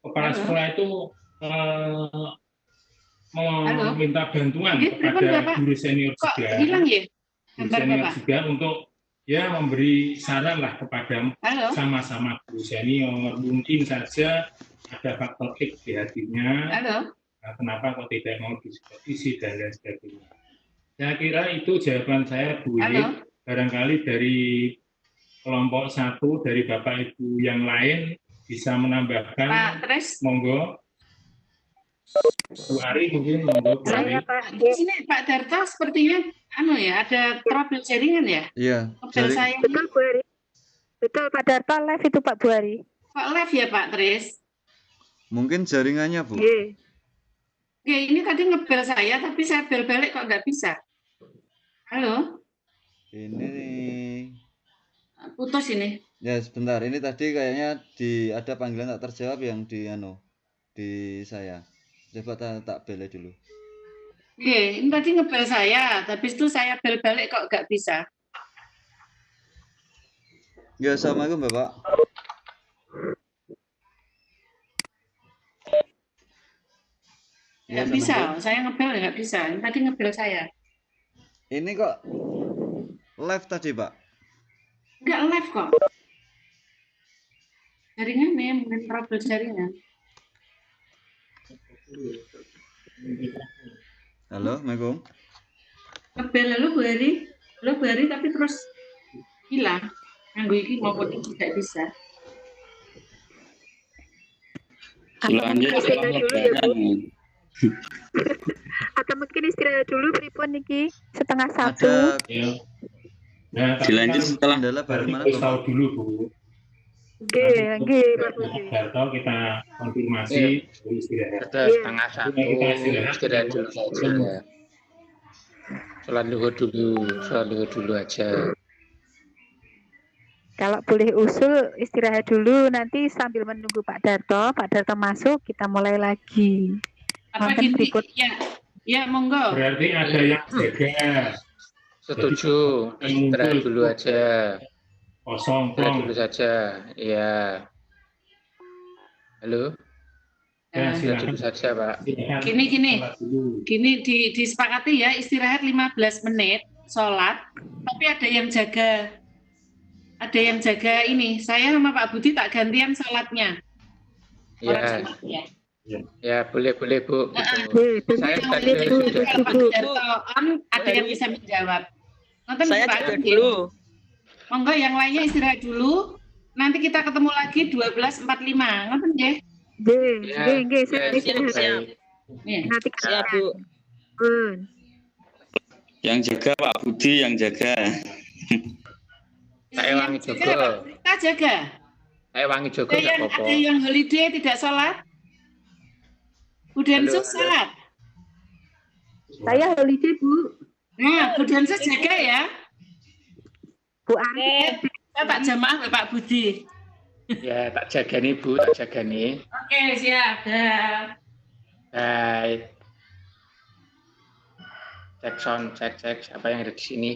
kepala sekolah itu meminta bantuan kepada guru senior juga. Guru senior juga untuk ya memberi saran lah kepada sama-sama guru senior. Mungkin saja ada faktor X di hatinya. Nah, kenapa kok tidak mau disupervisi dan lain sebagainya. Saya kira itu jawaban saya, Bu Wiwit. Barangkali dari kelompok 1 dari Bapak Ibu yang lain bisa menambahkan. Pak Tres. Monggo. Bu Ari mungkin monggo. Saya Pak. Di sini Pak Darto sepertinya ada trouble jaringan ya? Iya. Saya. Betul Bu Ari. Betul Pak Darto live itu Pak Bu Ari. Pak live ya Pak Tres? Mungkin jaringannya Bu. Iya. Oke, ini tadi ngebel saya, tapi saya bel balik kok nggak bisa. Halo? Ini nih. Putus ini. Ya sebentar, ini tadi kayaknya ada panggilan tak terjawab yang di saya. Coba tak bel dulu. Oke, ini tadi ngebel saya, tapi itu saya bel balik kok nggak bisa. Ya, assalamualaikum Bapak. Nggak bisa, saya ngebel nggak bisa. Ini tadi ngebel saya. Ini kok live tadi, Pak? Nggak live kok. Jaringan nih, mungkin trouble jaringan. Halo, Assalamualaikum. Ngebel lalu Bu Hari, tapi terus hilang. Nganggo iki maupun ini tidak bisa. Lanjut. Atau mungkin istirahat dulu pripun niki setengah satu. Ada Ya. Nah, Dilanjut setelah kendala baru mana kita tahu Bapak? dulu Bu. Nggih, Pak Budi. Darto kita konfirmasi dulu istirahat. Sudah Iya. setengah satu, Kita istirahat. istirahat dulu saja. Sholat luhur dulu aja. Kalau boleh usul istirahat dulu, nanti sambil menunggu Pak Darto masuk kita mulai lagi. Apa Wonten gini? pripun? Ya, monggo. Berarti ada yang jaga. Setuju, istirahat dulu aja. Kosong, Istirahat plong. dulu saja. Iya. Halo, Ya, istirahat dulu silakan. saja Pak. Silakan. Gini. Sholat dulu. Gini disepakati ya, istirahat 15 menit, sholat, tapi ada yang jaga. Ada yang jaga ini. Saya sama Pak Budi tak gantian sholatnya. Ya, Ya. ya boleh Bu. Gitu. Saya Yang tadi itu, sudah kalau Pak Darto on, ada yang bisa menjawab. Nonton Saya Pak jaga Budi. dulu. Monggo yang lainnya istirahat dulu. Nanti kita ketemu lagi 12.45. Nonton nggih? Nggih, saya Ya, istirahat. baik. Nih. Nanti Siap, Bu. pun. Yang jaga Pak Budi yang jaga. Saya wangi Yang Joko. jaga, kita jaga. Saya wangi Joko Ada nggak yang, apa-apa. ada yang holiday tidak sholat? Bu Densus Halo. sholat. Saya holiday, Bu. Nah, Bu Densus jaga ya. Bu Ari. Saya tak jamaah oleh Pak Budi. Ya, tak jaga nih Bu, tak jaga nih. Oke, siap. Dah. Baik. Cek sound, cek siapa yang ada di sini.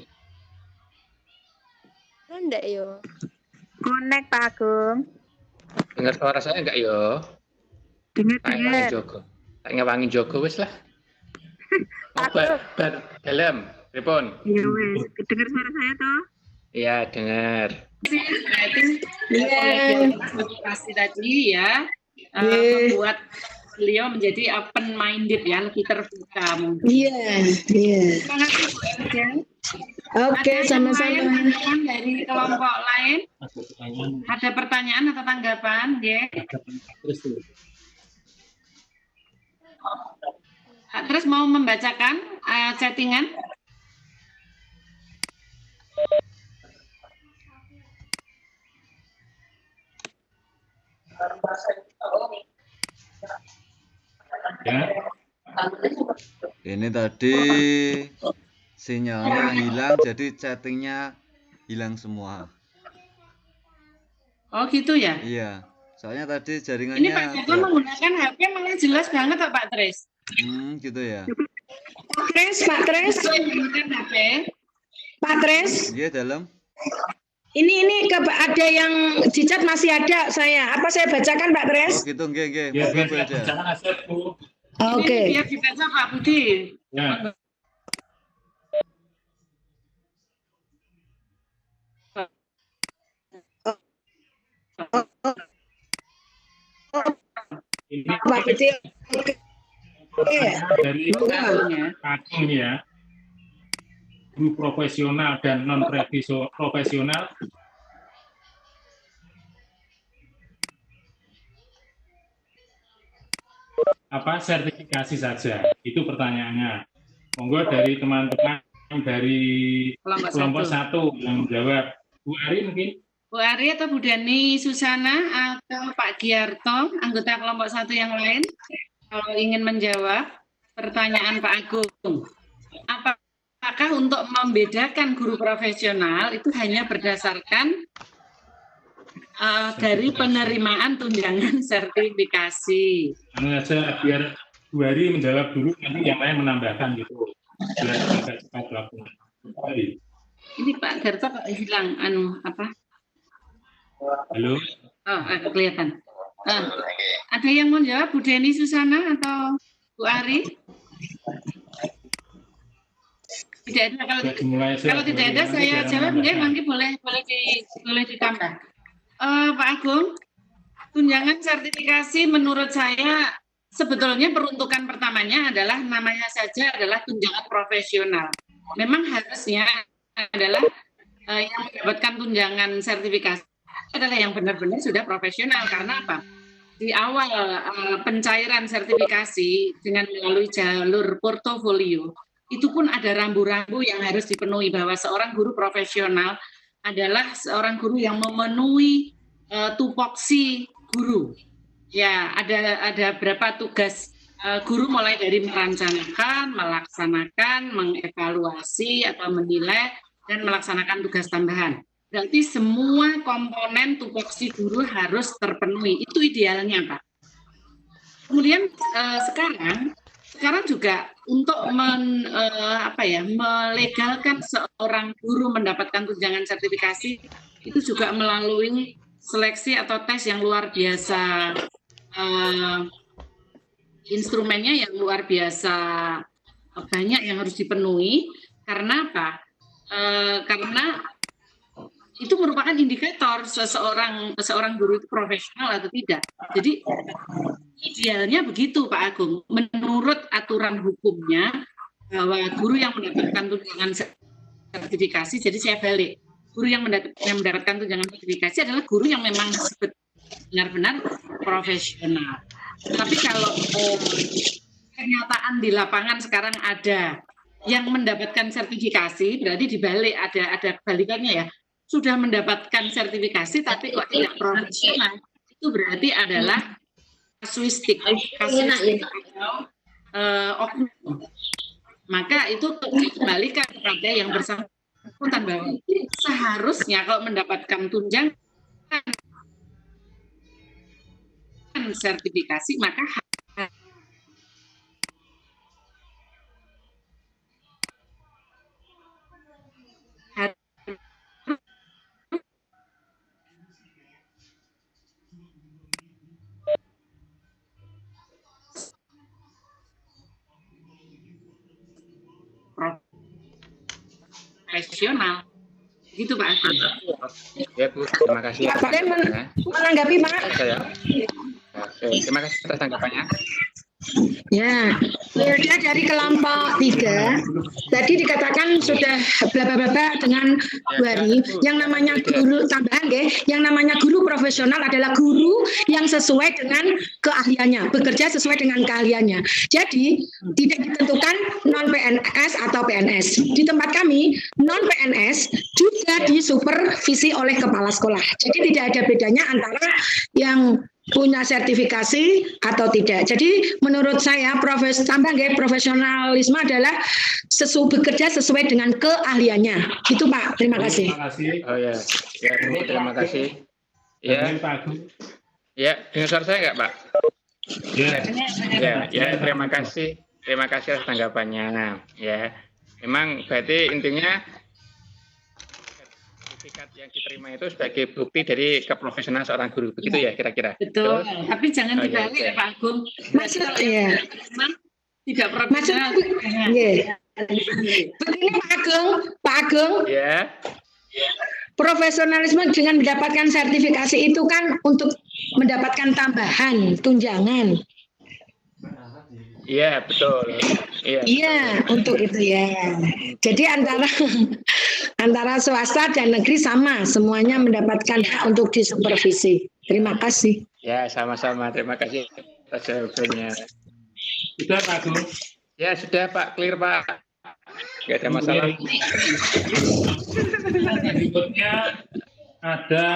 Enggak yo. Connect Pak Agung. Dengar suara saya enggak yo? Dengar. Tak wangi Joko wis lah. Bar dalam, telepon. Iya wes. Dengar suara saya toh? Iya, dengar. Motivasi tadi ya, membuat beliau menjadi open minded ya, lebih terbuka mungkin. Iya. Terima kasih Bu Erja. Oke, Ada yang sama-sama. lain, teman-teman dari kelompok lain? Ada pertanyaan atau tanggapan? Ya. Terus mau membacakan chattingan? Ya. Ini tadi sinyalnya hilang, jadi chattingnya hilang semua. Oh gitu ya? Iya, soalnya tadi Ini jaringannya. Pak Joko menggunakan HP malah jelas banget Pak Tris. Gitu ya. Pak Tres. Menggunakan HP. Pak Tres. Iya dalam. Ini ada yang di chat masih ada saya. Apa saya bacakan Pak Tres? Oh gitu, nggih. Ya, Monggo, Bu biar Elja. jangan asep Bu. Oke. Ini biar dibaca Pak Budi. Ya. Ini Pak Budi. Oke. dari Agung ya, guru profesional dan non profesional. Apa sertifikasi saja? Itu pertanyaannya. Monggo dari teman-teman dari kelompok satu yang menjawab. Bu Ari mungkin. Bu Ari atau Bu Dani Susana atau Pak Giarto, anggota kelompok satu yang lain, kalau ingin menjawab pertanyaan Pak Agung, apakah untuk membedakan guru profesional itu hanya berdasarkan dari penerimaan tunjangan sertifikasi? Anu aja biar Bu Ari menjawab dulu, nanti yang lain menambahkan gitu. Biar agak cepat waktunya. Ini Pak Garto kok hilang Halo. Oh, kelihatan. Ada yang mau jawab, Bu Deni Susana atau Bu Ari? Tidak ada. Kalau tidak ada, saya jawab. Mungkin boleh ditambah. Pak Agung, tunjangan sertifikasi menurut saya sebetulnya peruntukan pertamanya adalah namanya saja adalah tunjangan profesional. Memang harusnya adalah yang mendapatkan tunjangan sertifikasi adalah yang benar-benar sudah profesional. Karena apa? di awal pencairan sertifikasi dengan melalui jalur portofolio, itu pun ada rambu-rambu yang harus dipenuhi bahwa seorang guru profesional adalah seorang guru yang memenuhi tupoksi guru. Ya, ada berapa tugas guru mulai dari merencanakan, melaksanakan, mengevaluasi atau menilai dan melaksanakan tugas tambahan. Berarti semua komponen tupoksi guru harus terpenuhi. Itu idealnya, Pak. Kemudian sekarang juga untuk melegalkan seorang guru mendapatkan tunjangan sertifikasi itu juga melalui seleksi atau tes yang luar biasa, instrumennya yang luar biasa banyak yang harus dipenuhi. Karena apa? Karena itu merupakan indikator seorang guru itu profesional atau tidak. Jadi idealnya begitu, Pak Agung. Menurut aturan hukumnya bahwa guru yang mendapatkan tunjangan sertifikasi, jadi saya balik, guru yang mendapatkan tunjangan sertifikasi adalah guru yang memang benar-benar profesional. Tapi kalau kenyataan di lapangan sekarang ada yang mendapatkan sertifikasi, berarti dibalik, ada kebalikannya ya. Sudah mendapatkan sertifikasi tapi kok tidak profesional, itu berarti adalah kasuistik atau oknum. Maka itu dikembalikan kepada yang bersangkutan bahwa seharusnya kalau mendapatkan tunjangan sertifikasi maka profesional. Gitu Pak Agung. Ya Bu, terima kasih. Pak Paden menanggapi Pak. Oke, terima kasih atas tanggapannya. Ya, Hilda dari kelompok 3. Tadi dikatakan sudah bla bla bla dengan Bu Hari. Yang namanya guru tambahan, yang namanya guru profesional adalah guru yang sesuai dengan keahliannya, bekerja sesuai dengan keahliannya. Jadi tidak ditentukan non PNS atau PNS. Di tempat kami non PNS juga disupervisi oleh kepala sekolah. Jadi tidak ada bedanya antara yang punya sertifikasi atau tidak. Jadi menurut saya profesionalisme adalah bekerja sesuai dengan keahliannya. Itu Pak. Terima kasih. Terima kasih. Oh ya, ya Bu, terima kasih. Ya, ya, dengar suara saya nggak Pak? Ya, terima kasih. Terima kasih atas tanggapannya. Ya, memang berarti intinya sertifikat yang diterima itu sebagai bukti dari keprofesionalan seorang guru, begitu ya kira-kira? Betul, tapi jangan dibalik ya Pak Agung. Maksudnya tidak profesional. Begini Pak Agung. Ya. Profesionalisme dengan mendapatkan sertifikasi itu kan untuk mendapatkan tambahan tunjangan. Iya, betul. Iya, untuk itu ya. Jadi antara swasta dan negeri sama, semuanya mendapatkan hak untuk disupervisi. Terima kasih. Ya, sama-sama. Terima kasih atas jawabannya. Sudah Pak Agung? Ya, sudah Pak. Clear Pak. Nggak ada masalah. Berikutnya ada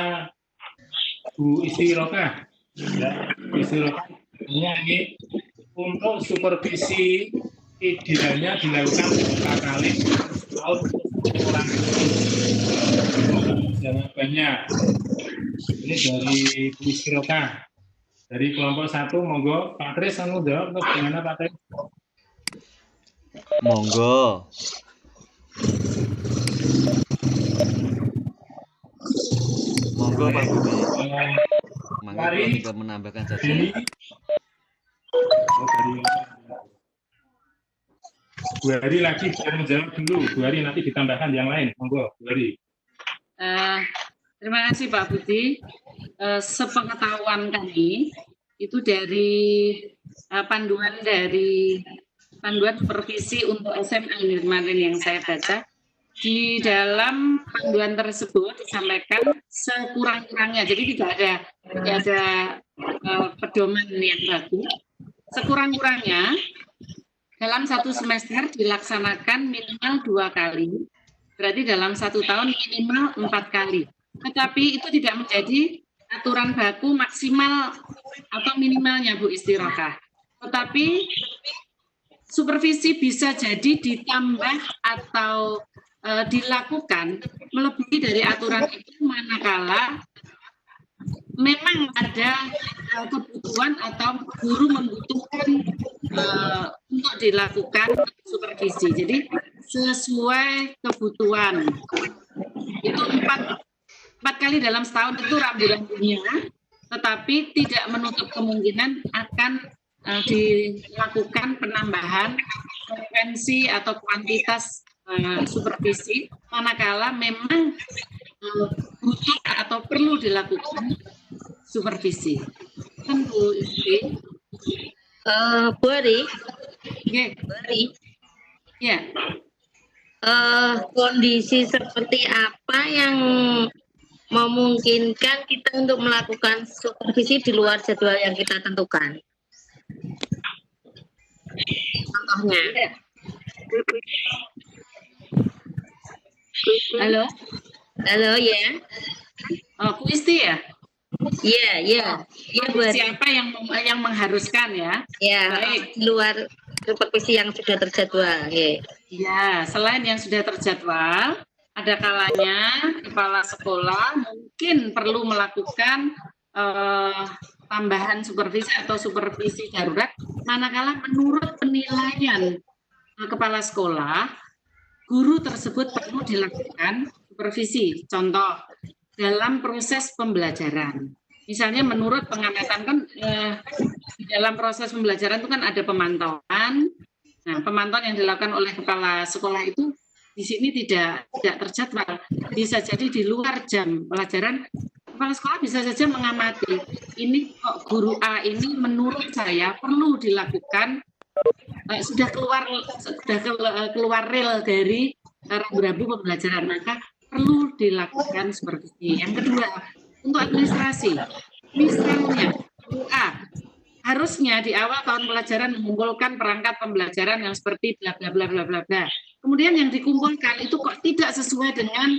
Bu Istri Roka. Ya, Istri Roka. Ini untuk supervisi idealnya dilakukan 4 kali tahun kurang. Jawabannya ini dari Bu Istri Roka. Dari kelompok 1, monggo Pak Tris jawab untuk gimana Pak Tris? Monggo. Monggo Pak Budi. Monggo tinggal menambahkan saja. Bu Hari lagi bisa menjawab dulu. Bu Hari nanti ditambahkan yang lain. Monggo, Bu Hari. Terima kasih Pak Budi. Sepengetahuan kami itu dari panduan supervisi untuk SMA ini kemarin yang saya baca. Di dalam panduan tersebut disampaikan sekurang-kurangnya, jadi tidak ada pedoman yang bagus. Sekurang-kurangnya dalam satu semester dilaksanakan minimal 2 kali, berarti dalam 1 tahun minimal 4 kali. Tetapi itu tidak menjadi aturan baku maksimal atau minimalnya Bu Istirohah. Tetapi supervisi bisa jadi ditambah atau dilakukan melebihi dari aturan itu manakala memang ada kebutuhan atau guru membutuhkan untuk dilakukan supervisi. Jadi sesuai kebutuhan. Itu 4 kali dalam setahun itu rambu-rambunya, tetapi tidak menutup kemungkinan akan dilakukan penambahan frekuensi atau kuantitas supervisi manakala memang butuh atau perlu dilakukan supervisi. Kan Bu Isti? Bu Ari? Yeah. Bu Ari? Ya. Kondisi seperti apa yang memungkinkan kita untuk melakukan supervisi di luar jadwal yang kita tentukan? Contohnya. Halo? Halo, ya. Oh, Bu Isti ya? Iya, iya. Iya, Bu. Siapa yang mengharuskan ya? Ya, baik. Di luar supervisi yang sudah terjadwal. Ya, selain yang sudah terjadwal, ada kalanya kepala sekolah mungkin perlu melakukan tambahan supervisi atau supervisi darurat manakala menurut penilaian kepala sekolah guru tersebut perlu dilakukan supervisi. Contoh dalam proses pembelajaran, misalnya menurut pengamatan kan di dalam proses pembelajaran itu kan ada pemantauan. Nah, pemantauan yang dilakukan oleh kepala sekolah itu di sini tidak terjadwal, bisa jadi di luar jam pelajaran. Kepala sekolah bisa saja mengamati, ini kok guru A ini menurut saya perlu dilakukan, sudah keluar rel dari rambu-rambu pembelajaran, maka perlu dilakukan supervisi. Yang kedua, untuk administrasi, misalnya guru A harusnya di awal tahun pelajaran mengumpulkan perangkat pembelajaran yang seperti bla bla bla bla bla bla. Kemudian yang dikumpulkan itu kok tidak sesuai dengan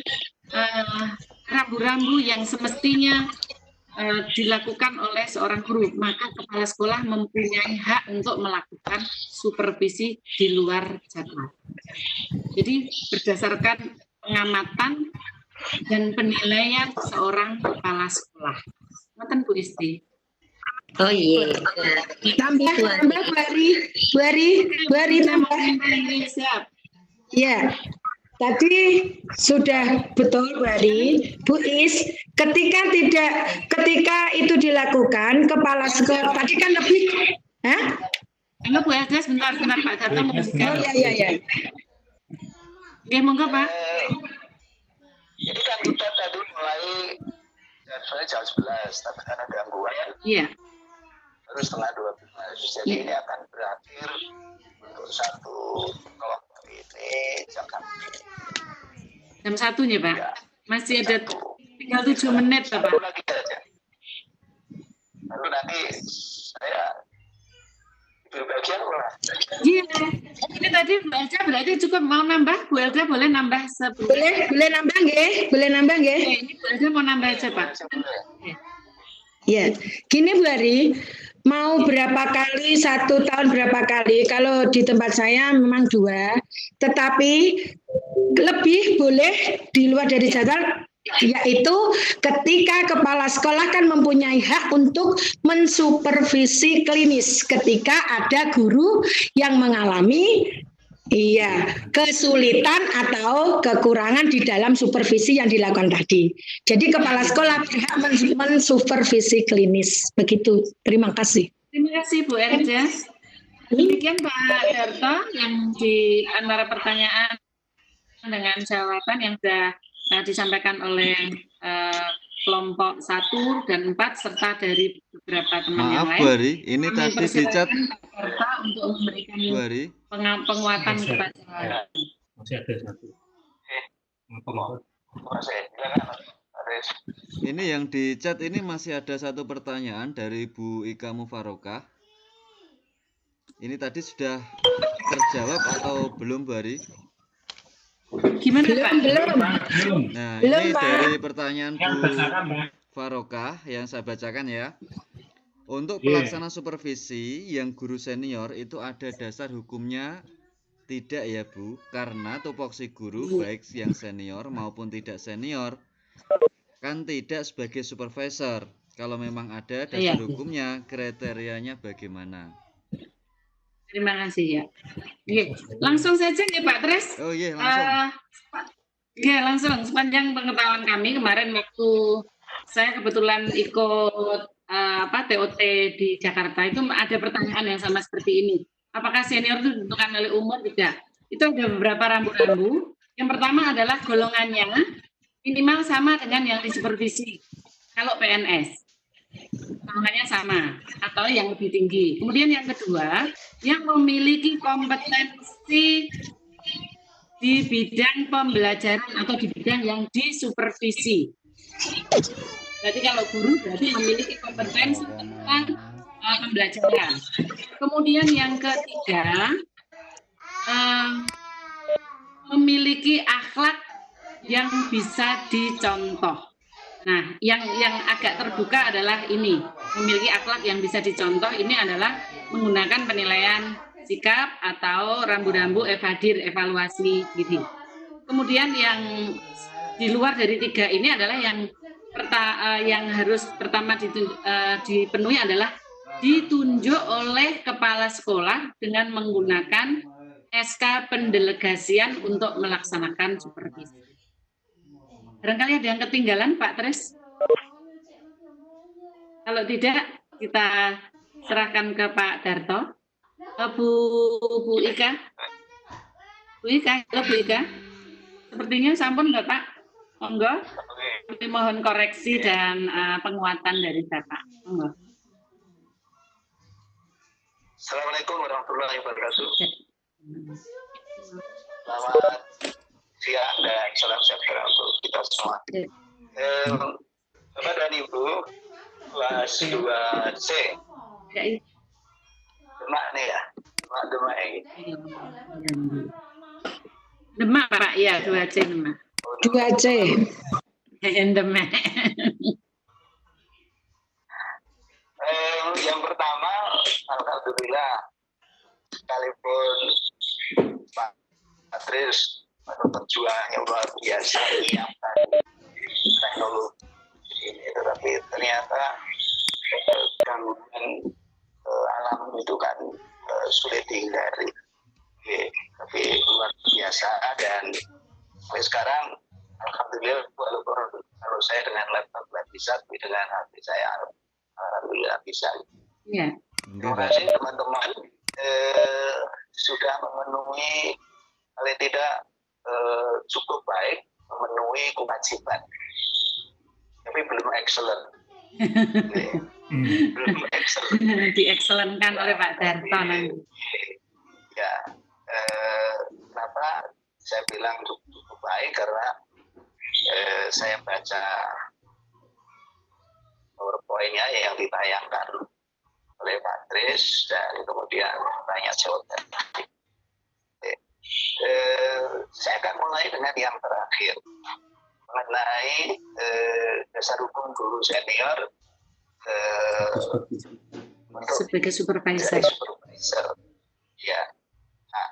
rambu-rambu yang semestinya dilakukan oleh seorang guru, maka kepala sekolah mempunyai hak untuk melakukan supervisi di luar jadwal. Jadi berdasarkan pengamatan dan penilaian seorang kepala sekolah. Ngoten Bu Isti. Oh iya. Tambah Bu Ari tambah. Siap. Ya. Tadi sudah betul Bu Ari, Bu Is, ketika itu dilakukan kepala sekolah tadi kan lebih, Enggak Bu Elda, sebentar Pak Darto mau Oh iya. Oke, monggo Pak. Ini kan kita tadi mulai jadwalnya jam 11, tapi karena gangguan. Iya. Terus setengah 12. Jadi ini akan berakhir untuk satu kelompok ini jam 1. Jam 1 ya Pak? Ya. Masih ada tinggal 7 menit Pak. Lagi aja. Lalu nanti saya berbagian ulang. Iya. Ini tadi Bu Elda berarti cukup mau nambah? Bu Elda boleh nambah sebelum? Boleh nambah nggih? Boleh nambah nggih? Ini Bu Elda mau nambah aja Pak. Ya, gini Bu Ari, mau berapa kali, 1 tahun berapa kali, kalau di tempat saya memang 2, tetapi lebih boleh di luar dari jadwal, yaitu ketika kepala sekolah kan mempunyai hak untuk mensupervisi klinis ketika ada guru yang mengalami kesulitan atau kekurangan di dalam supervisi yang dilakukan tadi. Jadi kepala sekolah berhak mensupervisi klinis. Begitu. Terima kasih. Terima kasih Bu Erja. Demikian Pak Darto yang di antara pertanyaan dengan jawaban yang sudah disampaikan oleh kelompok 1 dan 4 serta dari beberapa teman yang lain. Maaf Bu Ari, ini tadi di chat untuk memberikan Bu Ari. penguatan kepada masih ada 1. Masih, silakan. Ada Tris. Ini yang di chat ini masih ada satu pertanyaan dari Bu Ika Mufarokah. Ini tadi sudah terjawab atau belum, Bu Ari? Gimana Pak? Belum. Nah, Belum, ini Pak. dari pertanyaan Yang Bu bacakan, Pak. Farokah yang saya bacakan ya. Untuk Iya. pelaksana supervisi yang guru senior itu ada dasar hukumnya tidak ya Bu? Karena tupoksi guru baik yang senior maupun tidak senior kan tidak sebagai supervisor. Kalau memang ada dasar Iya. hukumnya, kriterianya bagaimana? Terima kasih ya. Oke, langsung saja ya Pak Tres. Oh iya, langsung. Ya langsung. Sepanjang pengetahuan kami kemarin waktu saya kebetulan ikut TOT di Jakarta itu ada pertanyaan yang sama seperti ini. Apakah senior itu ditentukan oleh umur? Tidak. Itu ada beberapa rambu-rambu. Yang pertama adalah golongannya minimal sama dengan yang disupervisi. Kalau PNS, golongannya sama atau yang lebih tinggi. Kemudian yang kedua, yang memiliki kompetensi di bidang pembelajaran atau di bidang yang disupervisi. Berarti kalau guru berarti memiliki kompetensi tentang pembelajaran. Kemudian yang ketiga, memiliki akhlak yang bisa dicontoh. Nah, yang agak terbuka adalah ini, memiliki akhlak yang bisa dicontoh. Ini adalah menggunakan penilaian sikap atau rambu-rambu evaluasi diri. Kemudian yang di luar dari tiga ini adalah yang harus pertama dipenuhi adalah ditunjuk oleh kepala sekolah dengan menggunakan SK pendelegasian untuk melaksanakan supervisi. Barangkali ada yang ketinggalan, Pak Tres? Kalau tidak, kita serahkan ke Pak Darto. Bu Ika? Bu Ika, halo Bu Ika? Sepertinya sampun nggak Pak? Monggo. Kami mohon koreksi dan penguatan dari Bapak. Monggo. Assalamualaikum warahmatullahi wabarakatuh. Selamat siang dan salam sejahtera untuk kita semua. Bapak dan Ibu, kelas 2C. Demak nih ya, Demak ini. Demak Pak, ya 2C Demak. 2C. Demak. Yang pertama, alhamdulillah, sekalipun Pak Tris berjuang yang luar biasa menyiapkan teknologi ini, tetapi ternyata gangguan alam itu kan sulit dihindari. Tapi luar biasa, dan sampai sekarang alhamdulillah, walaupun kalau saya dengan laptop nggak bisa, tapi dengan HP saya alhamdulillah bisa. Ya. Terima kasih teman-teman, sudah memenuhi paling tidak cukup baik memenuhi kewajiban, tapi belum excellent. Belum excellent. Di-excellentkan oleh Pak Darto nanti. Ya, kenapa saya bilang cukup baik, karena saya baca PowerPoint-nya yang ditayangkan oleh Pak Tris dan kemudian tanya jawab tadi. Saya akan mulai dengan yang terakhir mengenai dasar hukum guru senior sebagai supervisor. Ya, nah,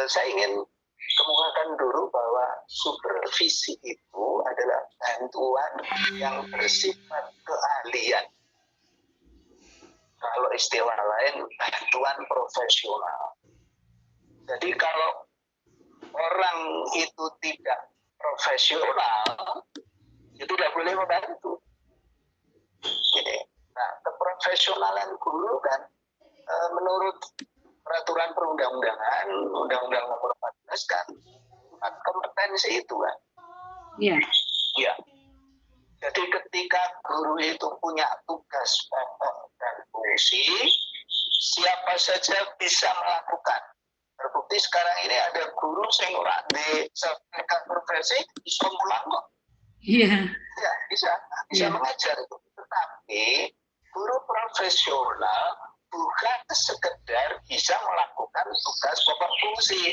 saya ingin kemukakan dulu bahwa supervisi itu adalah bantuan yang bersifat keahlian. Kalau istilah lain, bantuan profesional. Jadi kalau orang itu tidak profesional, itu tidak boleh membantu. Nah, keprofesionalan guru kan menurut peraturan perundang-undangan, Undang-Undang Nomor 14 kan, kompetensi itu kan. Iya. Ya. Jadi ketika guru itu punya tugas pokok dan fungsi, siapa saja bisa melakukan. Terbukti sekarang ini ada guru yang ora di sertifikat profesi bisa mulang kok. Iya. bisa mengajar itu. Tetapi guru profesional bukan sekedar bisa melakukan tugas pokok fungsi.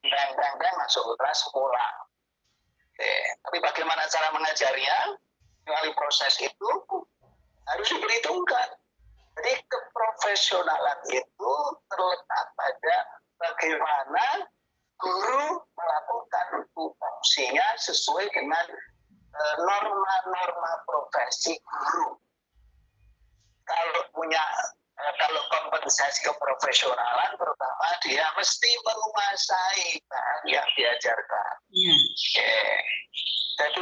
Dan masuk kelas sekolah. Tapi bagaimana cara mengajarnya? Melalui proses itu harus diperhitungkan. Jadi keprofesionalan itu terletak pada bagaimana guru melakukan fungsinya sesuai dengan norma-norma profesi guru. Kalau kompensasi keprofesionalan, pertama dia mesti menguasai bahan yang diajarkan. Jadi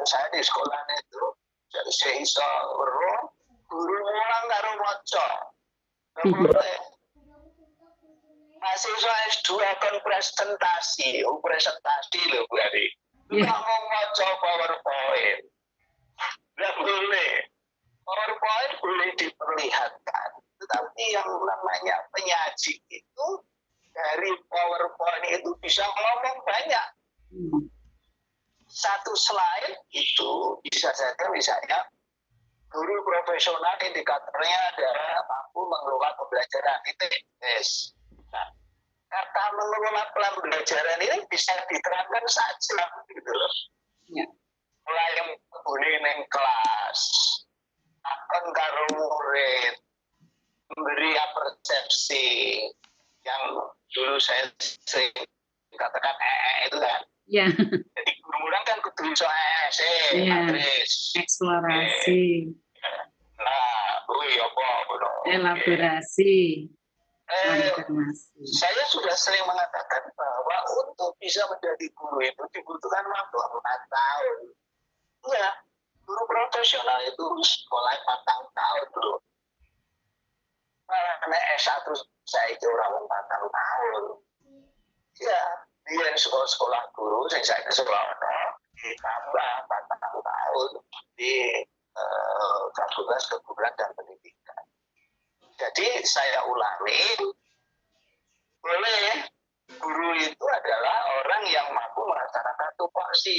saya di sekolah itu jadi saya iso guru mulang karo maca. Mahasiswa S2 kan presentasi loh berarti. Ngomong maca PowerPoint. Nggak boleh. PowerPoint boleh diperlihatkan. Tetapi yang namanya penyaji itu dari PowerPoint itu bisa ngomong banyak. Satu slide itu bisa saja misalnya guru profesional indikatornya adalah mampu mengelola pembelajaran itu tes. Nah, kata mengelola pembelajaran ini bisa diterapkan saja gitu loh. Mulai yang kelas, akan karo murid, memberi persepsi yang dulu saya sering katakan itu kan. Jadi guru kan kudu iso eksplorasi. Nah, elaborasi. Saya sudah sering mengatakan bahwa untuk bisa menjadi guru itu dibutuhkan waktu 4 tahun. Ya, guru profesional itu sekolah 4 tahun dulu. Karena S1 saya itu orang 4 tahun. Ya, dia sekolah guru, saya ke sekolah ditambah 4 tahun di Fakultas Keguruan dan Pendidikan. Jadi saya ulangi, boleh guru itu adalah orang yang mampu melaksanakan tupoksi.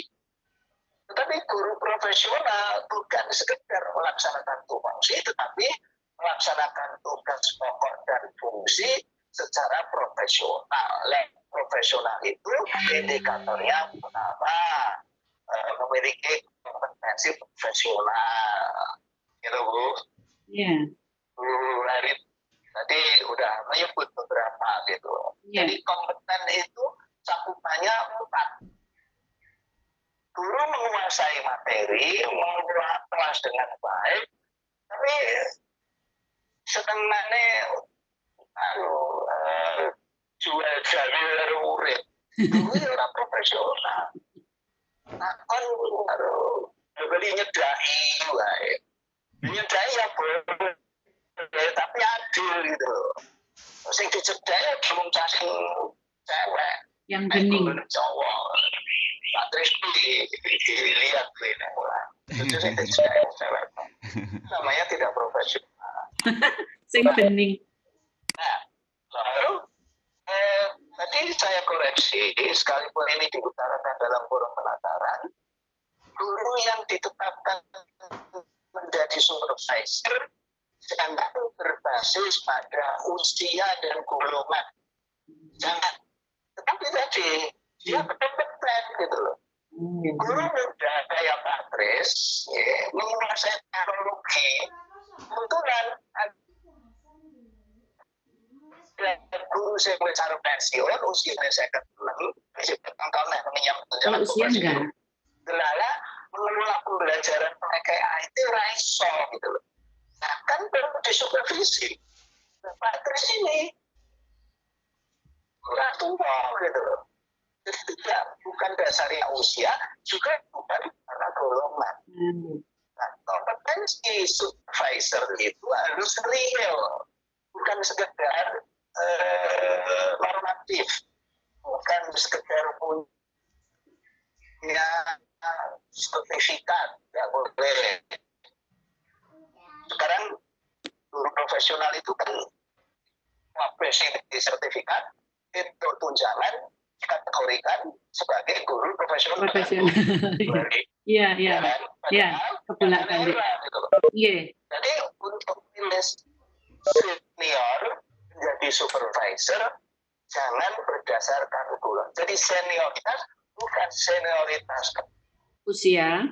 Tetapi guru profesional bukan sekedar melaksanakan tupoksi, tetapi melaksanakan tugas pokok dan fungsi secara profesional. Profesional itu indikatornya pertama memiliki kompetensi profesional, gitu Bu. Bu Harit tadi udah menyebut beberapa gitu. Jadi kompeten itu cakupannya 4. Guru menguasai materi, mengelola kelas dengan baik, tapi setengahnya jual jalur murid. Guru orang profesional. Kan beli nyedai, nyedai ya boleh. Tapi adil gitu. Sing dicedai belum cacing cewek. Yang bening. Cowok. Pak Trispi dilihat ini mulai. Itu sing dicedai cewek. Namanya tidak profesional. Sing bening. Nah, lalu tadi saya koreksi, sekalipun ini diutarakan dalam forum penataran, guru yang ditetapkan menjadi supervisor jangan berbasis pada usia dan golongan. Jangan. Tetapi tadi, dia kompeten gitu loh. Guru muda kayak Pak Tris, menguasai teknologi, kebetulan guru saya bicara pensiun, usianya saya ketemu, tahun menyam kalau usia enggak. Delala mengelola pembelajaran pakai IT raiso gitu loh. Nah, kan perlu disupervisi. Pak Tris ini kurang tua gitu loh. Jadi bukan dasarnya usia, juga bukan karena golongan. Nah, kompetensi supervisor itu harus real, bukan sekedar normatif, bukan sekedar punya sertifikat, nggak boleh. Sekarang guru profesional itu kan profesi sertifikat itu tunjangan dikategorikan sebagai guru profesional. Iya, iya, iya, kebulak balik. Iya. Jadi untuk pilih senior menjadi supervisor jangan berdasarkan guru. Jadi senioritas bukan senioritas Usia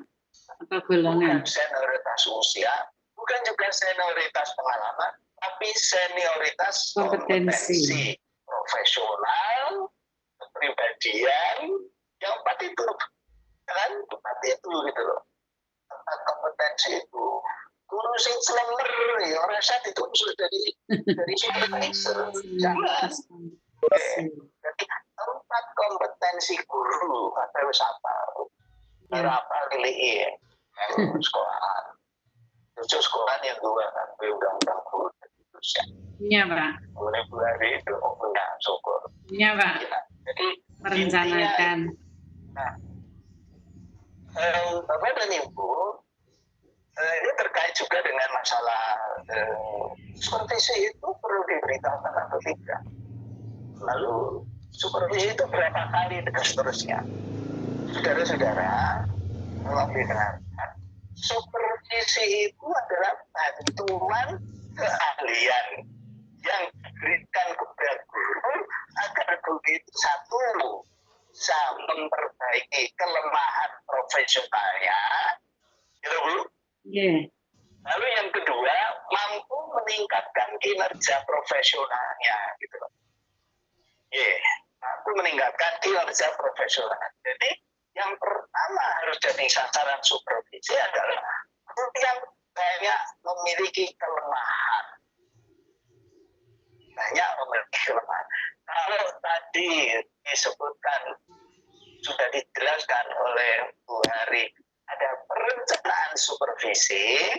atau golongan. bukan senioritas usia, bukan juga senioritas pengalaman, tapi senioritas kompetensi profesional, kepribadian, yang empat itu kan, empat itu gitu loh. Empat kompetensi itu. Guru sing slemer ya rasa ditunjuk dari supervisor. Jangan. Jadi empat kompetensi guru kata wis apa? Berapa nilai sekolahan? Itu sekolahan yang dua kan undang-undang guru. Iya, Pak. Mulai bulan itu punya syukur. Iya, Pak. Jadi Merencanakan. Nah, Bapak dan Ibu, ini terkait juga dengan masalah supervisi itu perlu diberitahukan atau tidak. Lalu supervisi itu berapa kali dan seterusnya. Saudara-saudara, tolong didengarkan. Supervisi itu adalah bantuan keahlian yang diberikan kepada guru agar guru itu satu bisa memperbaiki kelemahan profesionalnya, gitu Bu. Yeah. Lalu yang kedua mampu meningkatkan kinerja profesionalnya, gitu loh. Mampu meningkatkan kinerja profesional. Jadi yang pertama harus jadi sasaran supervisi adalah guru yang banyak memiliki kelemahan. Kalau tadi disebutkan, sudah dijelaskan oleh Bu Hari, ada perencanaan supervisi,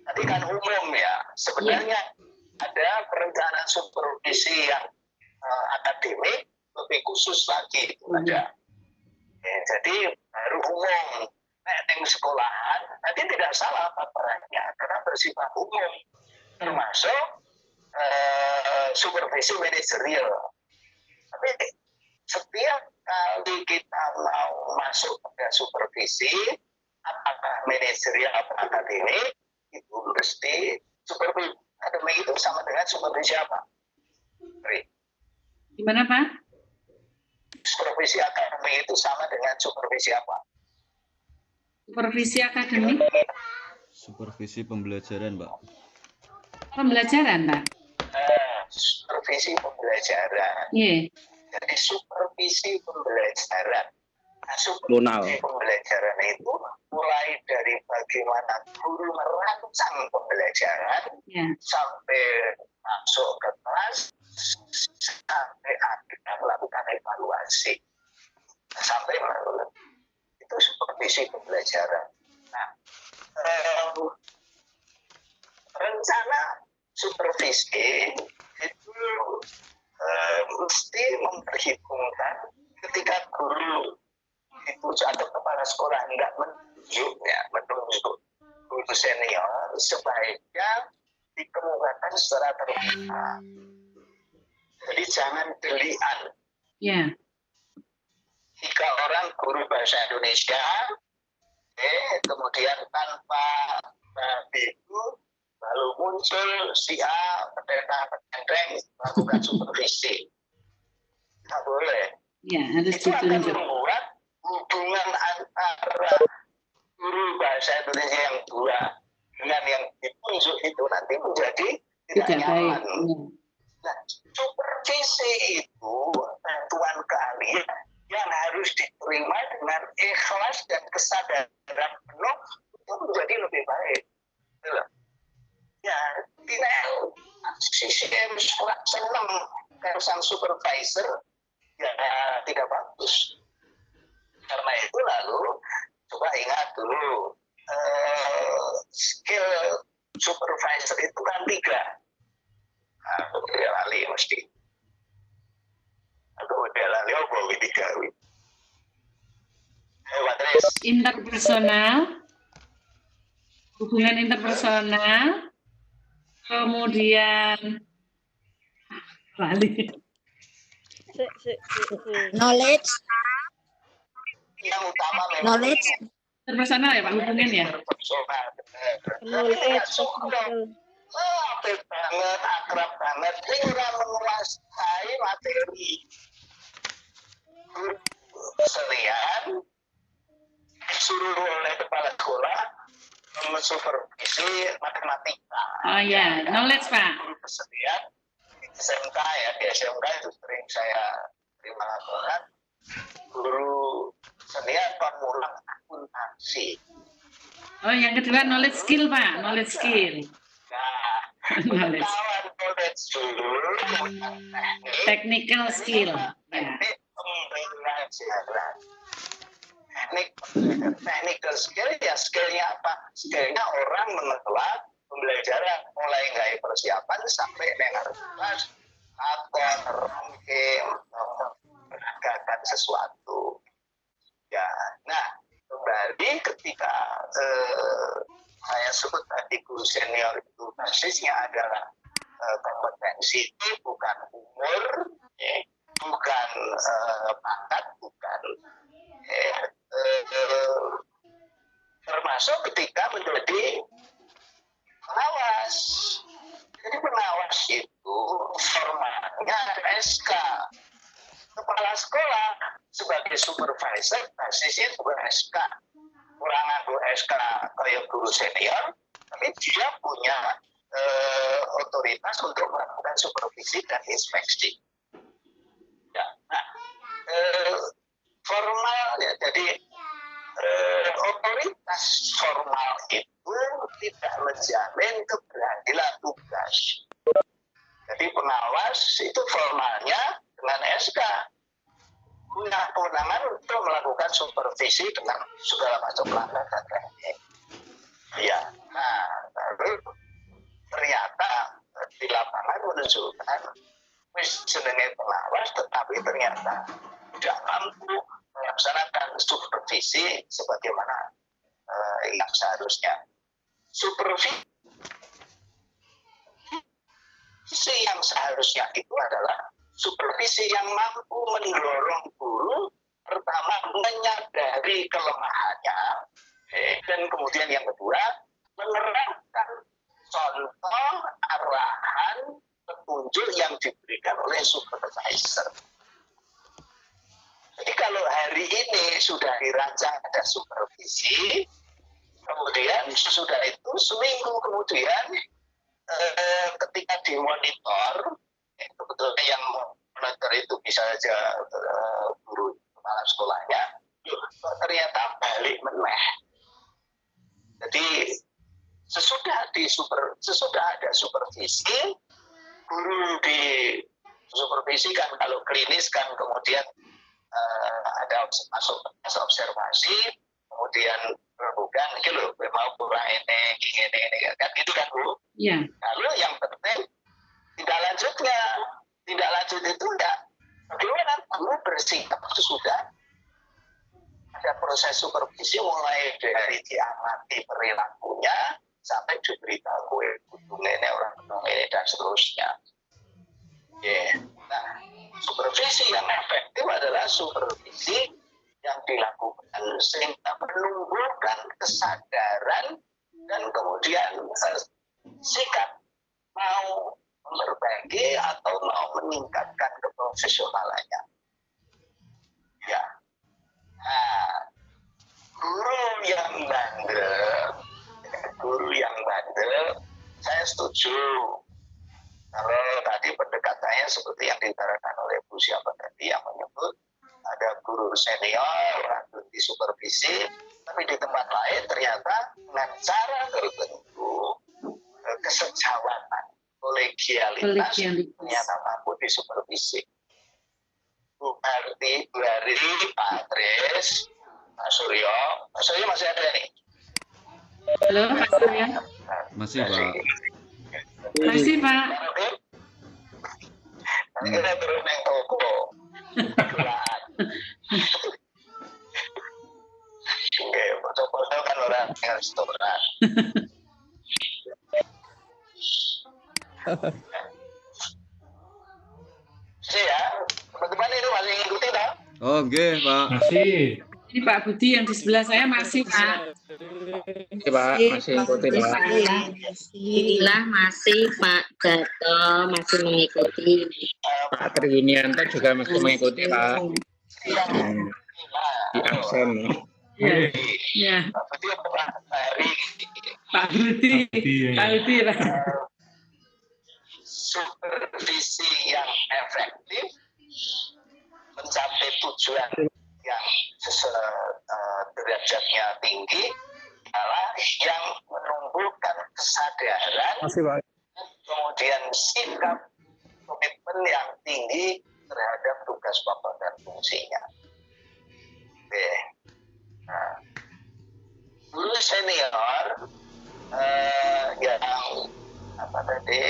tadi kan umum ya, sebenarnya ada perencanaan supervisi yang akademik, lebih khusus lagi itu ada. Jadi baru umum. Yang sekolahan, tadi tidak salah paparannya, karena bersifat umum, termasuk supervisi manajerial. Tapi setiap kali kita mau masuk ke supervisi, apakah manajerial atau akademik, itu mesti supervisi akademik itu sama dengan supervisi apa? Gimana, Pak? Supervisi akademik itu sama dengan supervisi apa? Supervisi akademik? Supervisi pembelajaran, Pak. Pembelajaran, Pak? Supervisi pembelajaran. Iya. Jadi supervisi pembelajaran. Nah, supervisi pembelajaran itu mulai dari bagaimana guru merancang pembelajaran sampai masuk ke kelas, sampai akhirnya melakukan evaluasi, sampai melakukan itu supervisi pembelajaran. Nah, rencana supervisi itu mesti memperhitungkan ketika guru itu atau kepala sekolah tidak menunjuk guru senior, sebaiknya dikemukakan secara terbuka. Jadi jangan delian. Yeah. 3 orang guru bahasa Indonesia, kemudian tanpa itu lalu muncul si A pendeta-pendeng melakukan supervisi. Tidak boleh. Ya, harus itu akan ditunjuk. membuat hubungan antara guru bahasa Indonesia yang 2 dengan yang ditunjuk itu nanti menjadi tidak nyaman. Baik. Nah, supervisi itu bantuan keahlian yang harus diterima dengan ikhlas dan kesadaran penuh itu menjadi lebih baik. Ya, tidak CCM senang kalau sang supervisor ya tidak bagus. Karena itu lalu coba ingat dulu skill supervisor itu kan 3. Aku tidak lali mesti. Aku tidak lali apa tiga. Interpersonal, hubungan interpersonal, kemudian lali. Knowledge. Yang utama memang Knowledge. Interpersonal ya Pak, hubungin ya. Apik banget, akrab banget. Ini orang menguasai materi. Kesenian disuruh oleh kepala sekolah mensupervisi matematika. Oh ya, knowledge Pak. Guru kesenian di SMK ya, di SMK itu sering saya terima laporan. Guru kesenian pengulang akuntansi. Oh, yang kedua knowledge skill Pak, knowledge skill. Nah, pengetahuan knowledge dulu, Technical skill. teknik pembelajaran. Technical skill ya skillnya apa? Skillnya orang mengelola pembelajaran mulai dari persiapan sampai dengan kelas atau merangkai menegakkan sesuatu. Ya, nah kembali ketika saya sebut tadi guru senior itu basisnya adalah kompetensi, bukan umur, bukan pangkat, bukan termasuk ketika menjadi pengawas. Jadi pengawas itu formatnya SK. Kepala sekolah sebagai supervisor basisnya juga SK. Kurang aku SK kayak guru senior, tapi dia punya otoritas untuk melakukan supervisi dan inspeksi. Ya, nah, formal ya, jadi otoritas formal itu tidak menjamin keberhasilan tugas. Jadi pengawas itu formalnya dengan SK punya kewenangan untuk melakukan supervisi dengan segala macam langkah dan teknik. Ya, nah lalu ternyata di lapangan menunjukkan senengnya pengawas, tetapi ternyata tidak mampu melaksanakan supervisi sebagaimana yang seharusnya. Supervisi yang seharusnya itu adalah supervisi yang mampu mendorong guru pertama menyadari kelemahannya, dan kemudian yang kedua menerapkan contoh arahan petunjuk yang diberikan oleh supervisor. Jadi kalau hari ini sudah dirancang ada supervisi, kemudian sesudah itu seminggu kemudian ketika dimonitor, sebetulnya yang monitor itu bisa saja guru kepala sekolahnya, ternyata balik meneh. Jadi sesudah ada supervisi, guru di supervisikan, kalau klinis kan kemudian ada masuk observasi, kemudian bukan gitu, mau kurang ini kan gitu kan Bu. Iya. Lalu yang penting tidak lanjut itu enggak. Bagaimana guru bersikap sesudah ada proses supervisi mulai dari diamati perilakunya sampai diberitahu ini orang ini dan seterusnya. Nah, supervisi yang efektif adalah supervisi yang dilakukan sehingga menumbuhkan kesadaran dan kemudian sikap mau memperbaiki atau mau meningkatkan keprofesionalannya. Ya. Nah, guru yang bandel, saya setuju. Kalau tadi pendekatannya seperti yang ditarakan oleh Bu siapa tadi yang menyebut ada guru senior, ada di supervisi, tapi di tempat lain ternyata dengan cara tertentu kesejawatan, kolegialitas ternyata mampu disupervisi. Bu Harti, Bu Hari, Pak Tris, Pak Suryo masih ada nih? Halo Pak Suryo. Masih Pak. Masih Pak. Kita turun yang toko. Oke, foto-foto kan orang yang restoran. Ya, teman-teman Oh, nggih, Pak. Masih. Ini Pak Budi yang di sebelah saya masih, Pak. Pak, masih ikuti, Pak. Alhamdulillah masih Pak Gato masih mengikuti. Pak Triyunianto juga masih mengikuti, Pak. Di absen. Ya. Pak Budi. Pak Budi, Pak. Supervisi yang efektif mencapai tujuan yang derajatnya tinggi adalah yang menumbuhkan kesadaran, kemudian sikap komitmen yang tinggi terhadap tugas pokok dan fungsinya. Oke. Nah, guru senior yang apa tadi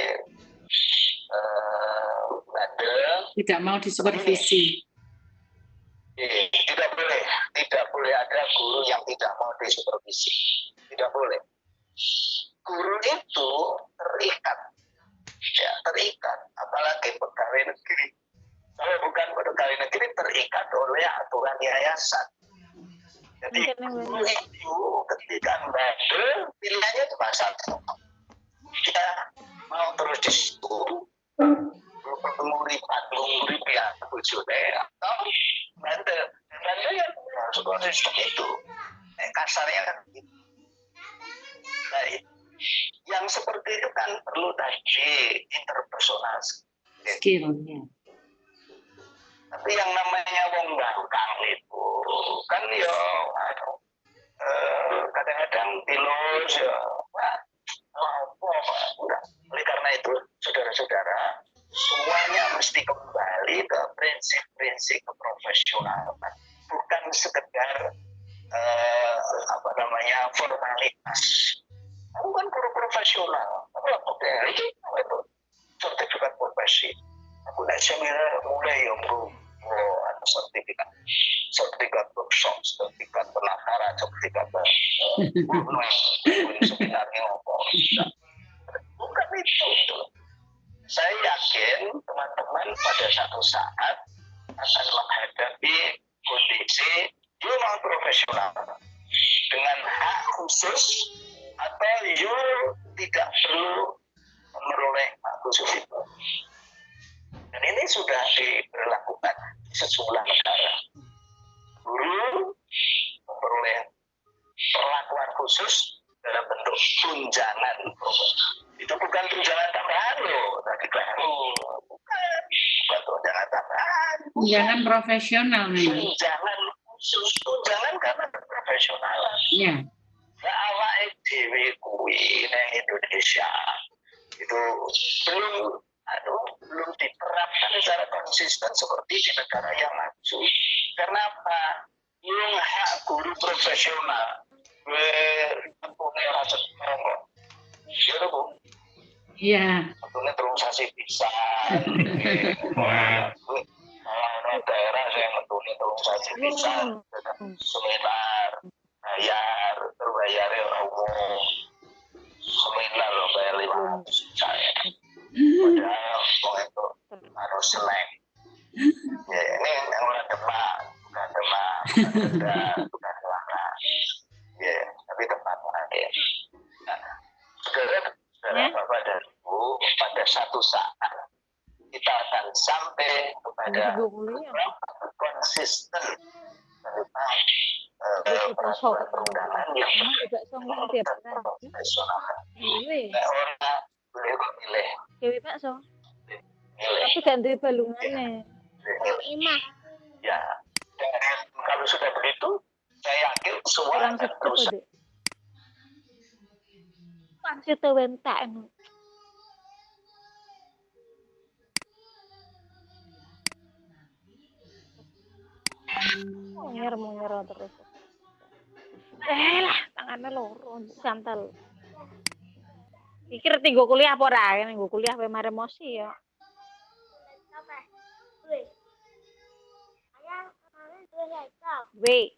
tidak mau disupervisi. Tidak boleh ada guru yang tidak mau disupervisi. Tidak boleh. Guru itu terikat, apalagi pegawai negeri. Kalau bukan pegawai negeri terikat oleh aturan yayasan. Jadi guru itu ketika bandel pilihannya cuma satu. Dia mau terus disuruh mengurip ya bujune atau bandel ya harus konsisten itu kasarnya kan gitu. Baik, yang seperti itu kan perlu tadi interpersonal skillnya. Tapi yang namanya wong bangkang itu kan yo kadang-kadang dilus ya udah. Oleh karena itu saudara-saudara semuanya mesti kembali ke prinsip-prinsip keprofesionalan, bukan sekedar formalitas. Aku kan guru profesional, itu sertifikat profesi. Aku naik seminar mulai yang ada sertifikat workshop, sertifikat penakara, sertifikat seminarnya bukan itu. Saya yakin teman-teman pada satu saat akan menghadapi kondisi you mau profesional dengan hak khusus atau you tidak perlu memperoleh hak khusus itu. Dan ini sudah diberlakukan di sejumlah negara. Guru memperoleh perlakuan khusus dalam bentuk tunjangan. Itu bukan tunjangan tambahan loh, tadi bukan tunjangan tambahan. Tunjangan profesional memang. Tunjangan khusus, tunjangan karena profesionalan. Iya. Ya awake dhewe kuwi nang Indonesia itu belum diterapkan secara konsisten seperti di negara yang maju. Karena apa? Yung hak guru profesional punya rasa kok. Iya Bu. Iya. Tentunya transaksi bisa. Daerah saya tentunya transaksi bisa. Seminar, bayar, terbayar orang umum. Seminar loh bayar 500 juta ya. Padahal itu harus selek. Ya ini orang Demak, bukan bukan Kelana. Ya, tapi tempatnya ya. Saudara Bapak dan Ibu, pada satu saat kita akan sampai kepada konsisten tentang perundangan yang profesional. Orang boleh memilih. Tapi ganti balungannya. Imah. Ya, dan kalau sudah begitu, saya yakin semua akan terus. Pasti terbentak. Munger terus. Lah, tangannya loro, santel. Pikir tinggal kuliah apa ora? Tinggal kuliah pe mare emosi ya. Weh.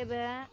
Mbak.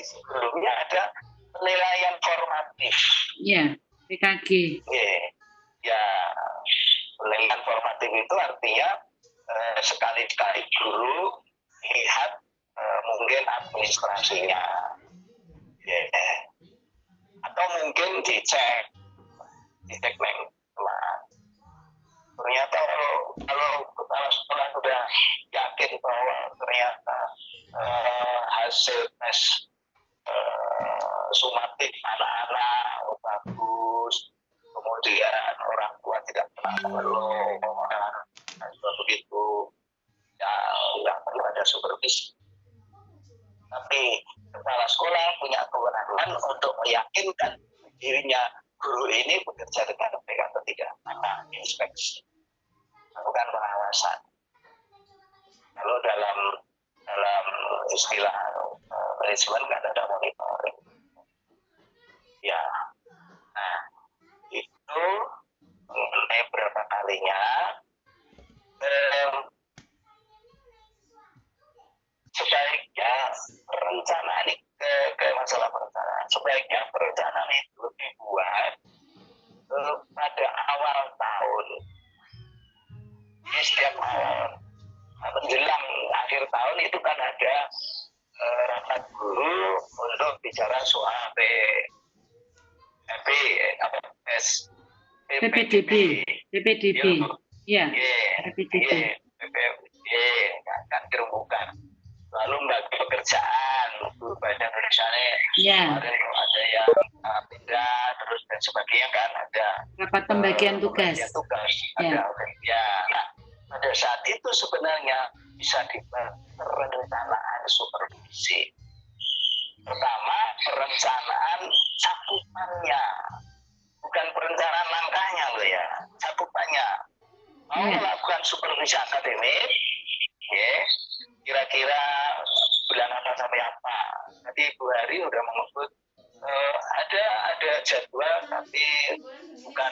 Sebelumnya ada penilaian formatif. Ya, PKG. Ya, penilaian formatif itu artinya sekali-kali guru lihat mungkin administrasinya, atau mungkin dicek ternyata kalau kepala sekolah sudah yakin bahwa ternyata hasil tes sumatif anak-anak bagus, kemudian orang tua tidak pernah mengeluh, begitu, ya nggak perlu ada supervisi. Tapi kepala sekolah punya kewenangan untuk meyakinkan dirinya guru ini bekerja dengan baik atau tidak, maka inspeksi, lakukan pengawasan. Kalau dalam istilah manajemen kan ada monitoring. Ya, nah itu mengenai berapa kalinya. Sebaiknya perencanaan ke masalah perencanaan, sebaiknya perencanaan itu dibuat pada awal tahun. Di setiap awal menjelang akhir tahun itu kan ada rapat guru untuk bicara soal PPDB. Ya, PPDB. Kan dirumbukan. Lalu bagi pekerjaan, banyak misalnya ada yang pindah terus dan sebagainya kan ada. Rapat pembagian tugas. Ada. Ya, nah, pada saat itu sebenarnya bisa dibuat perencanaan supervisi. Pertama, perencanaan cakupannya, bukan perencanaan langkahnya loh ya, cakupannya. Mau melakukan supervisi akademik, kira-kira bulan apa sampai apa. Tadi Bu Hari udah mengebut ada jadwal, tapi bukan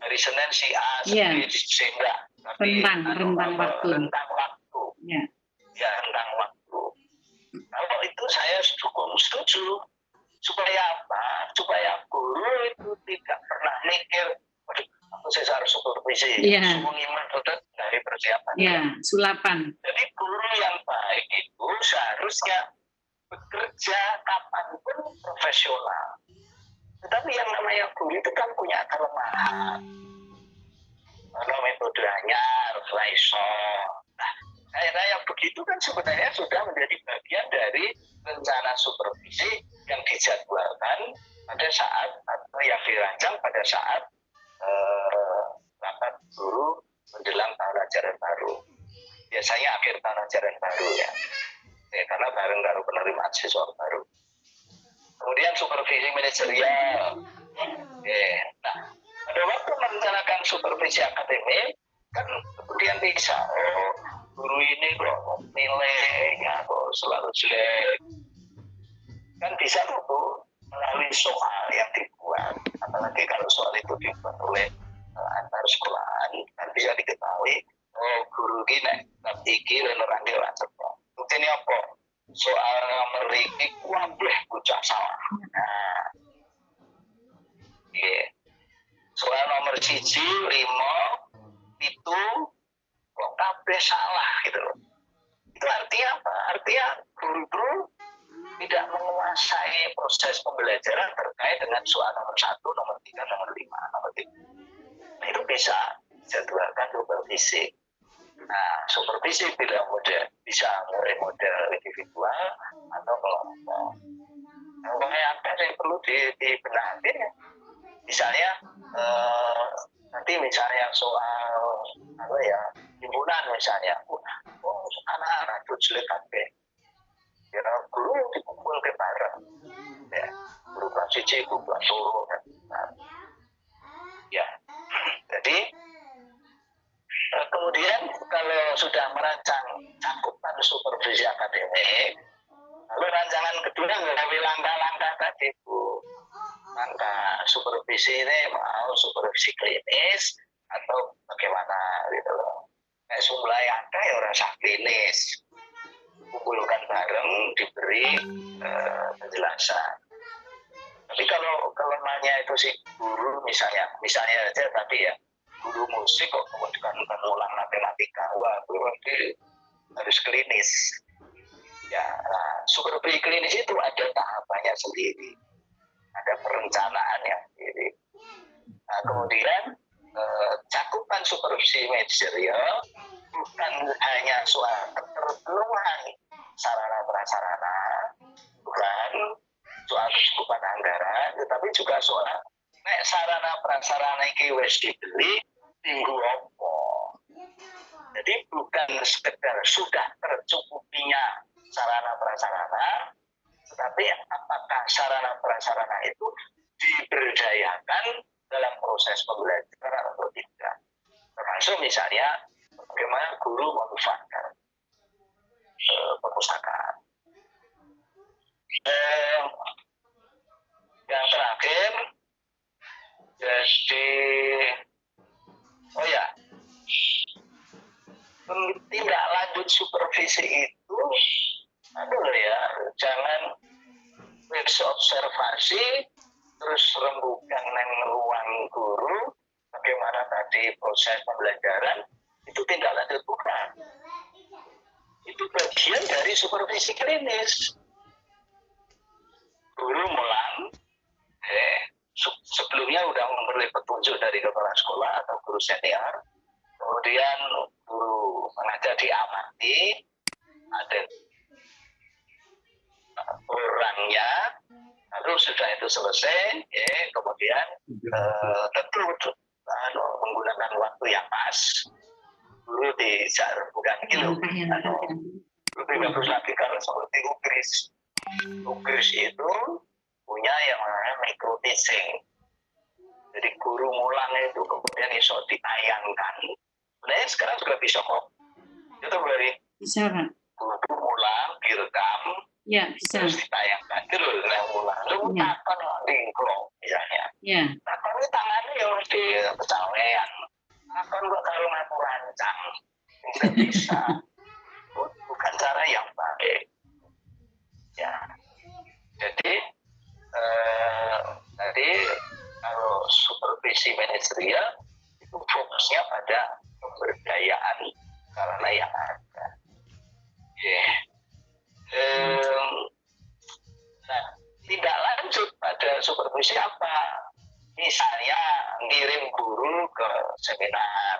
hari Senin si A, si enggak, tapi rentang waktu. Ya, rentang waktu. Kalau itu saya cukup setuju. Supaya apa? Supaya guru itu tidak pernah mikir, saya harus supervisi, mengimat dari persiapan. Sulapan. Jadi guru yang baik itu seharusnya bekerja kapanpun profesional. Tetapi yang namanya guru itu kan punya kelemahan. Kalau metodenya Raiso. Nah, kayak begitu kan sebenarnya sudah menjadi bagian dari rencana supervisi yang dijadwalkan pada saat atau yang dirancang pada saat rapat guru menjelang tahun ajaran baru. Biasanya akhir tahun ajaran baru ya. Karena bareng karo penerimaan siswa baru. Kemudian supervisi manajerial. Nah, pada waktu merencanakan supervisi akademik kan kemudian bisa guru ini kok nilainya kok selalu jelek. Kan bisa tuh melalui soal yang dibuat, apalagi kalau soal itu dibuat oleh antar sekolahan, kan bisa diketahui guru ini tapi kira orang dia lancar. Mungkin apa soal nomor ini kuableh bocah salah. Nah, soal nomor 1, 5, itu kok kabeh salah gitu loh. Itu artinya apa? Artinya guru tidak menguasai proses pembelajaran terkait dengan soal nomor 1, nomor 3, nomor 5, nomor 3. Nah, itu bisa jadwalkan supervisi. Nah, supervisi bila bisa mulai model individual atau kelompok. Nah, ada yang perlu dibenahi ya. Misalnya nanti misalnya soal apa ya, himpunan misalnya, anak-anak itu jelek kabeh. Ya, guru dikumpul ke bareng. Ya, guru kelas 1, guru kelas 2. Ya, jadi kemudian kalau sudah merancang cakupan supervisi akademik, lalu rancangan kedua mengambil langkah-langkah tadi, Bu. Langkah supervisi ini mau supervisi klinis atau bagaimana gitu loh. Kayak mulai ada ya rasa klinis, kumpulkan bareng, diberi penjelasan. Tapi kalau nanya itu sih guru misalnya aja tadi ya, guru musik kok kemudian mengulang matematika, wah berarti harus klinis. Ya, nah, supervisi klinis itu ada tahapannya sendiri, ada perencanaannya sendiri. Nah, kemudian cakupan supervisi manajerial bukan hanya soal keterpenuhan sarana prasarana, bukan soal kecukupan anggaran, tetapi juga soal sarana prasarana iki wis dibeli tinggu opo. Jadi bukan sekedar sudah tercukupinya sarana prasarana, tetapi apakah sarana prasarana itu diberdayakan dalam proses pembelajaran atau tidak. Termasuk misalnya bagaimana guru memanfaatkan perpustakaan. Yang terakhir, jadi tindak lanjut supervisi itu jangan observasi terus rembukan neng ruang guru bagaimana tadi proses pembelajaran, itu tindak lanjut bukan. Itu bagian dari supervisi klinis. Guru mulang, sebelumnya udah memberi petunjuk dari kepala sekolah atau guru senior, kemudian guru mengajar diamati, ada orangnya, lalu sudah itu selesai, kemudian tentu menggunakan waktu yang pas, guru dijar bukan gitu, lebih bagus lagi kalau seperti UGRIS itu punya yang namanya micro teaching. Jadi guru mulang itu kemudian bisa ditayangkan. Sebenarnya sekarang juga bisa kok. Itu dari bisa kan? Guru mulang direkam, ya bisa. Terus ditayangkan itu loh yang mulang. Lu takon lingklo misalnya. Ya. Takon ini tangannya yang mesti kecawean. Takon kok kalau ngaku rancang tidak bisa. Bukan cara yang baik. Ya. Jadi tadi kalau supervisi manajerial itu fokusnya pada pemberdayaan sarana yang ada. Nah, tindak lanjut pada supervisi apa? Misalnya ngirim guru ke seminar,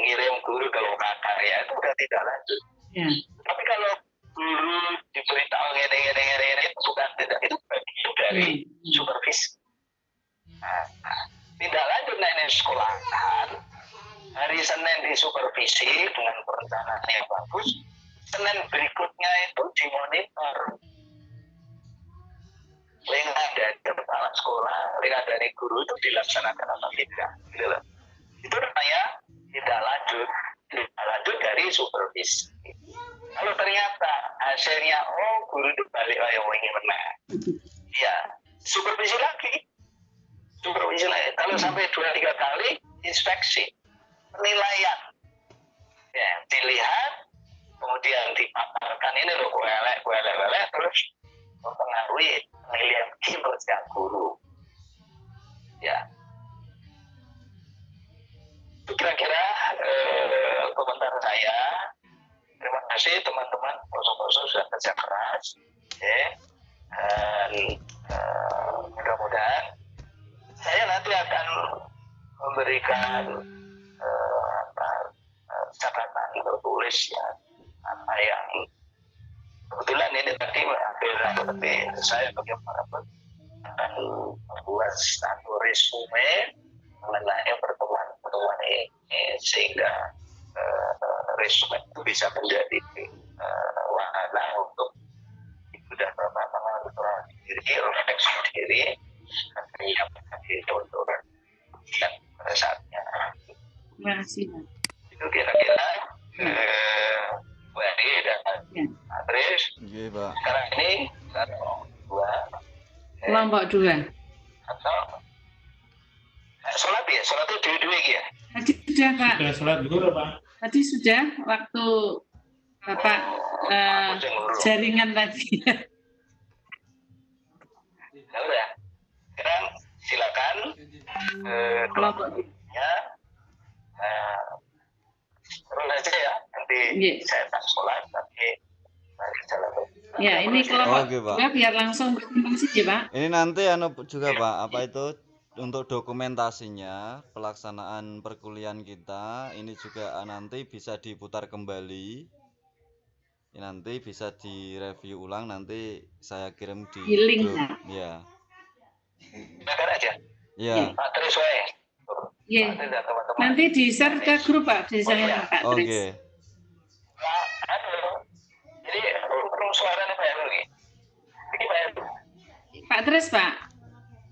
ngirim guru ke lokakarya itu udah tidak lanjut. Ya. Tapi kalau guru diberitahu ini bukan tidak, itu bagian dari supervisi. Nah, tidak lanjut naik sekolahan, hari Senin disupervisi dengan perencanaan yang bagus, Senin berikutnya itu dimonitor. Lingkar dari kepala sekolah, lingkar dari guru itu dilaksanakan atau tidak. Gitu loh. Itu namanya tidak lanjut dari supervisi. Kalau ternyata hasilnya, guru itu balik lagi ingin menang. Ya, supervisi lagi. Kalau sampai 2-3 kali, inspeksi. Penilaian. Ya, dilihat, kemudian dipaparkan ini loh, gue elek, terus mempengaruhi penilaian kinerja guru. Ya. Itu kira-kira komentar saya. Terima kasih teman-teman, profesor sudah kerja keras, ya. Dan mudah-mudahan saya nanti akan memberikan catatan tertulis ya, apa yang kebetulan ini tadi hampir seperti saya bagaimana akan membuat satu resume mengenai pertemuan ini sehingga resume itu bisa menjadi wahana untuk ibu dan bapak mengatur diri, refleksi diri, menyiapkan diri untuk dan pada saatnya. Terima kasih. Itu kira-kira Bu Eri dan Adris. Iya, Pak. Sekarang ini Kelompok 2. Atau sholat ya, sholat itu dua-dua ya. Tadi sudah Pak. Sudah sholat dulu Pak. Tadi sudah waktu Bapak jaringan tadi. Ya udah. Sekarang silakan kelompoknya. Terus aja ya. Nanti saya tak sholat tapi nanti jalan. Ya, ini kelompok juga biar langsung presentasi ya Pak. Ini nanti juga Pak, apa itu untuk dokumentasinya pelaksanaan perkuliahan kita ini juga nanti bisa diputar kembali. Ini nanti bisa direview ulang, nanti saya kirim di link ya. Silakan aja. Ya. Terus wae. Iya. Nanti di-share ke grup Pak, di saya Pak. Oke. Jadi perlu suaranya Pak Heru nih. Pak Tris Pak.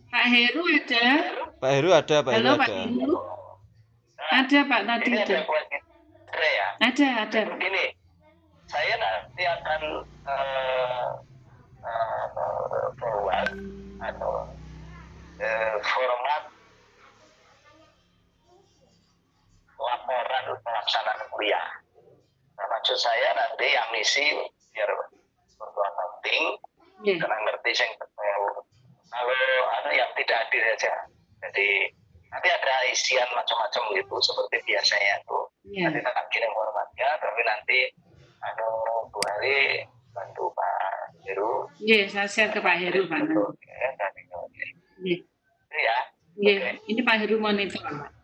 Pak Heru ada. Pak Heru ada, Pak Halo Heru Pak ada. Heru. Ada Pak tadi ada. Ada. Begini, saya nanti akan forward atau format laporan pelaksanaan kuliah. Nah, maksud saya nanti yang ngisi biar berbuat penting, karena ngerti saya kalau ada yang tidak hadir aja. Jadi nanti ada isian macam-macam gitu seperti biasanya tuh. Nanti tak kirim formatnya, tapi nanti Bu Hari bantu Pak Heru. Iya, saya share ke Pak Heru Pak. Iya. Iya. Ini Pak Heru monitor Pak.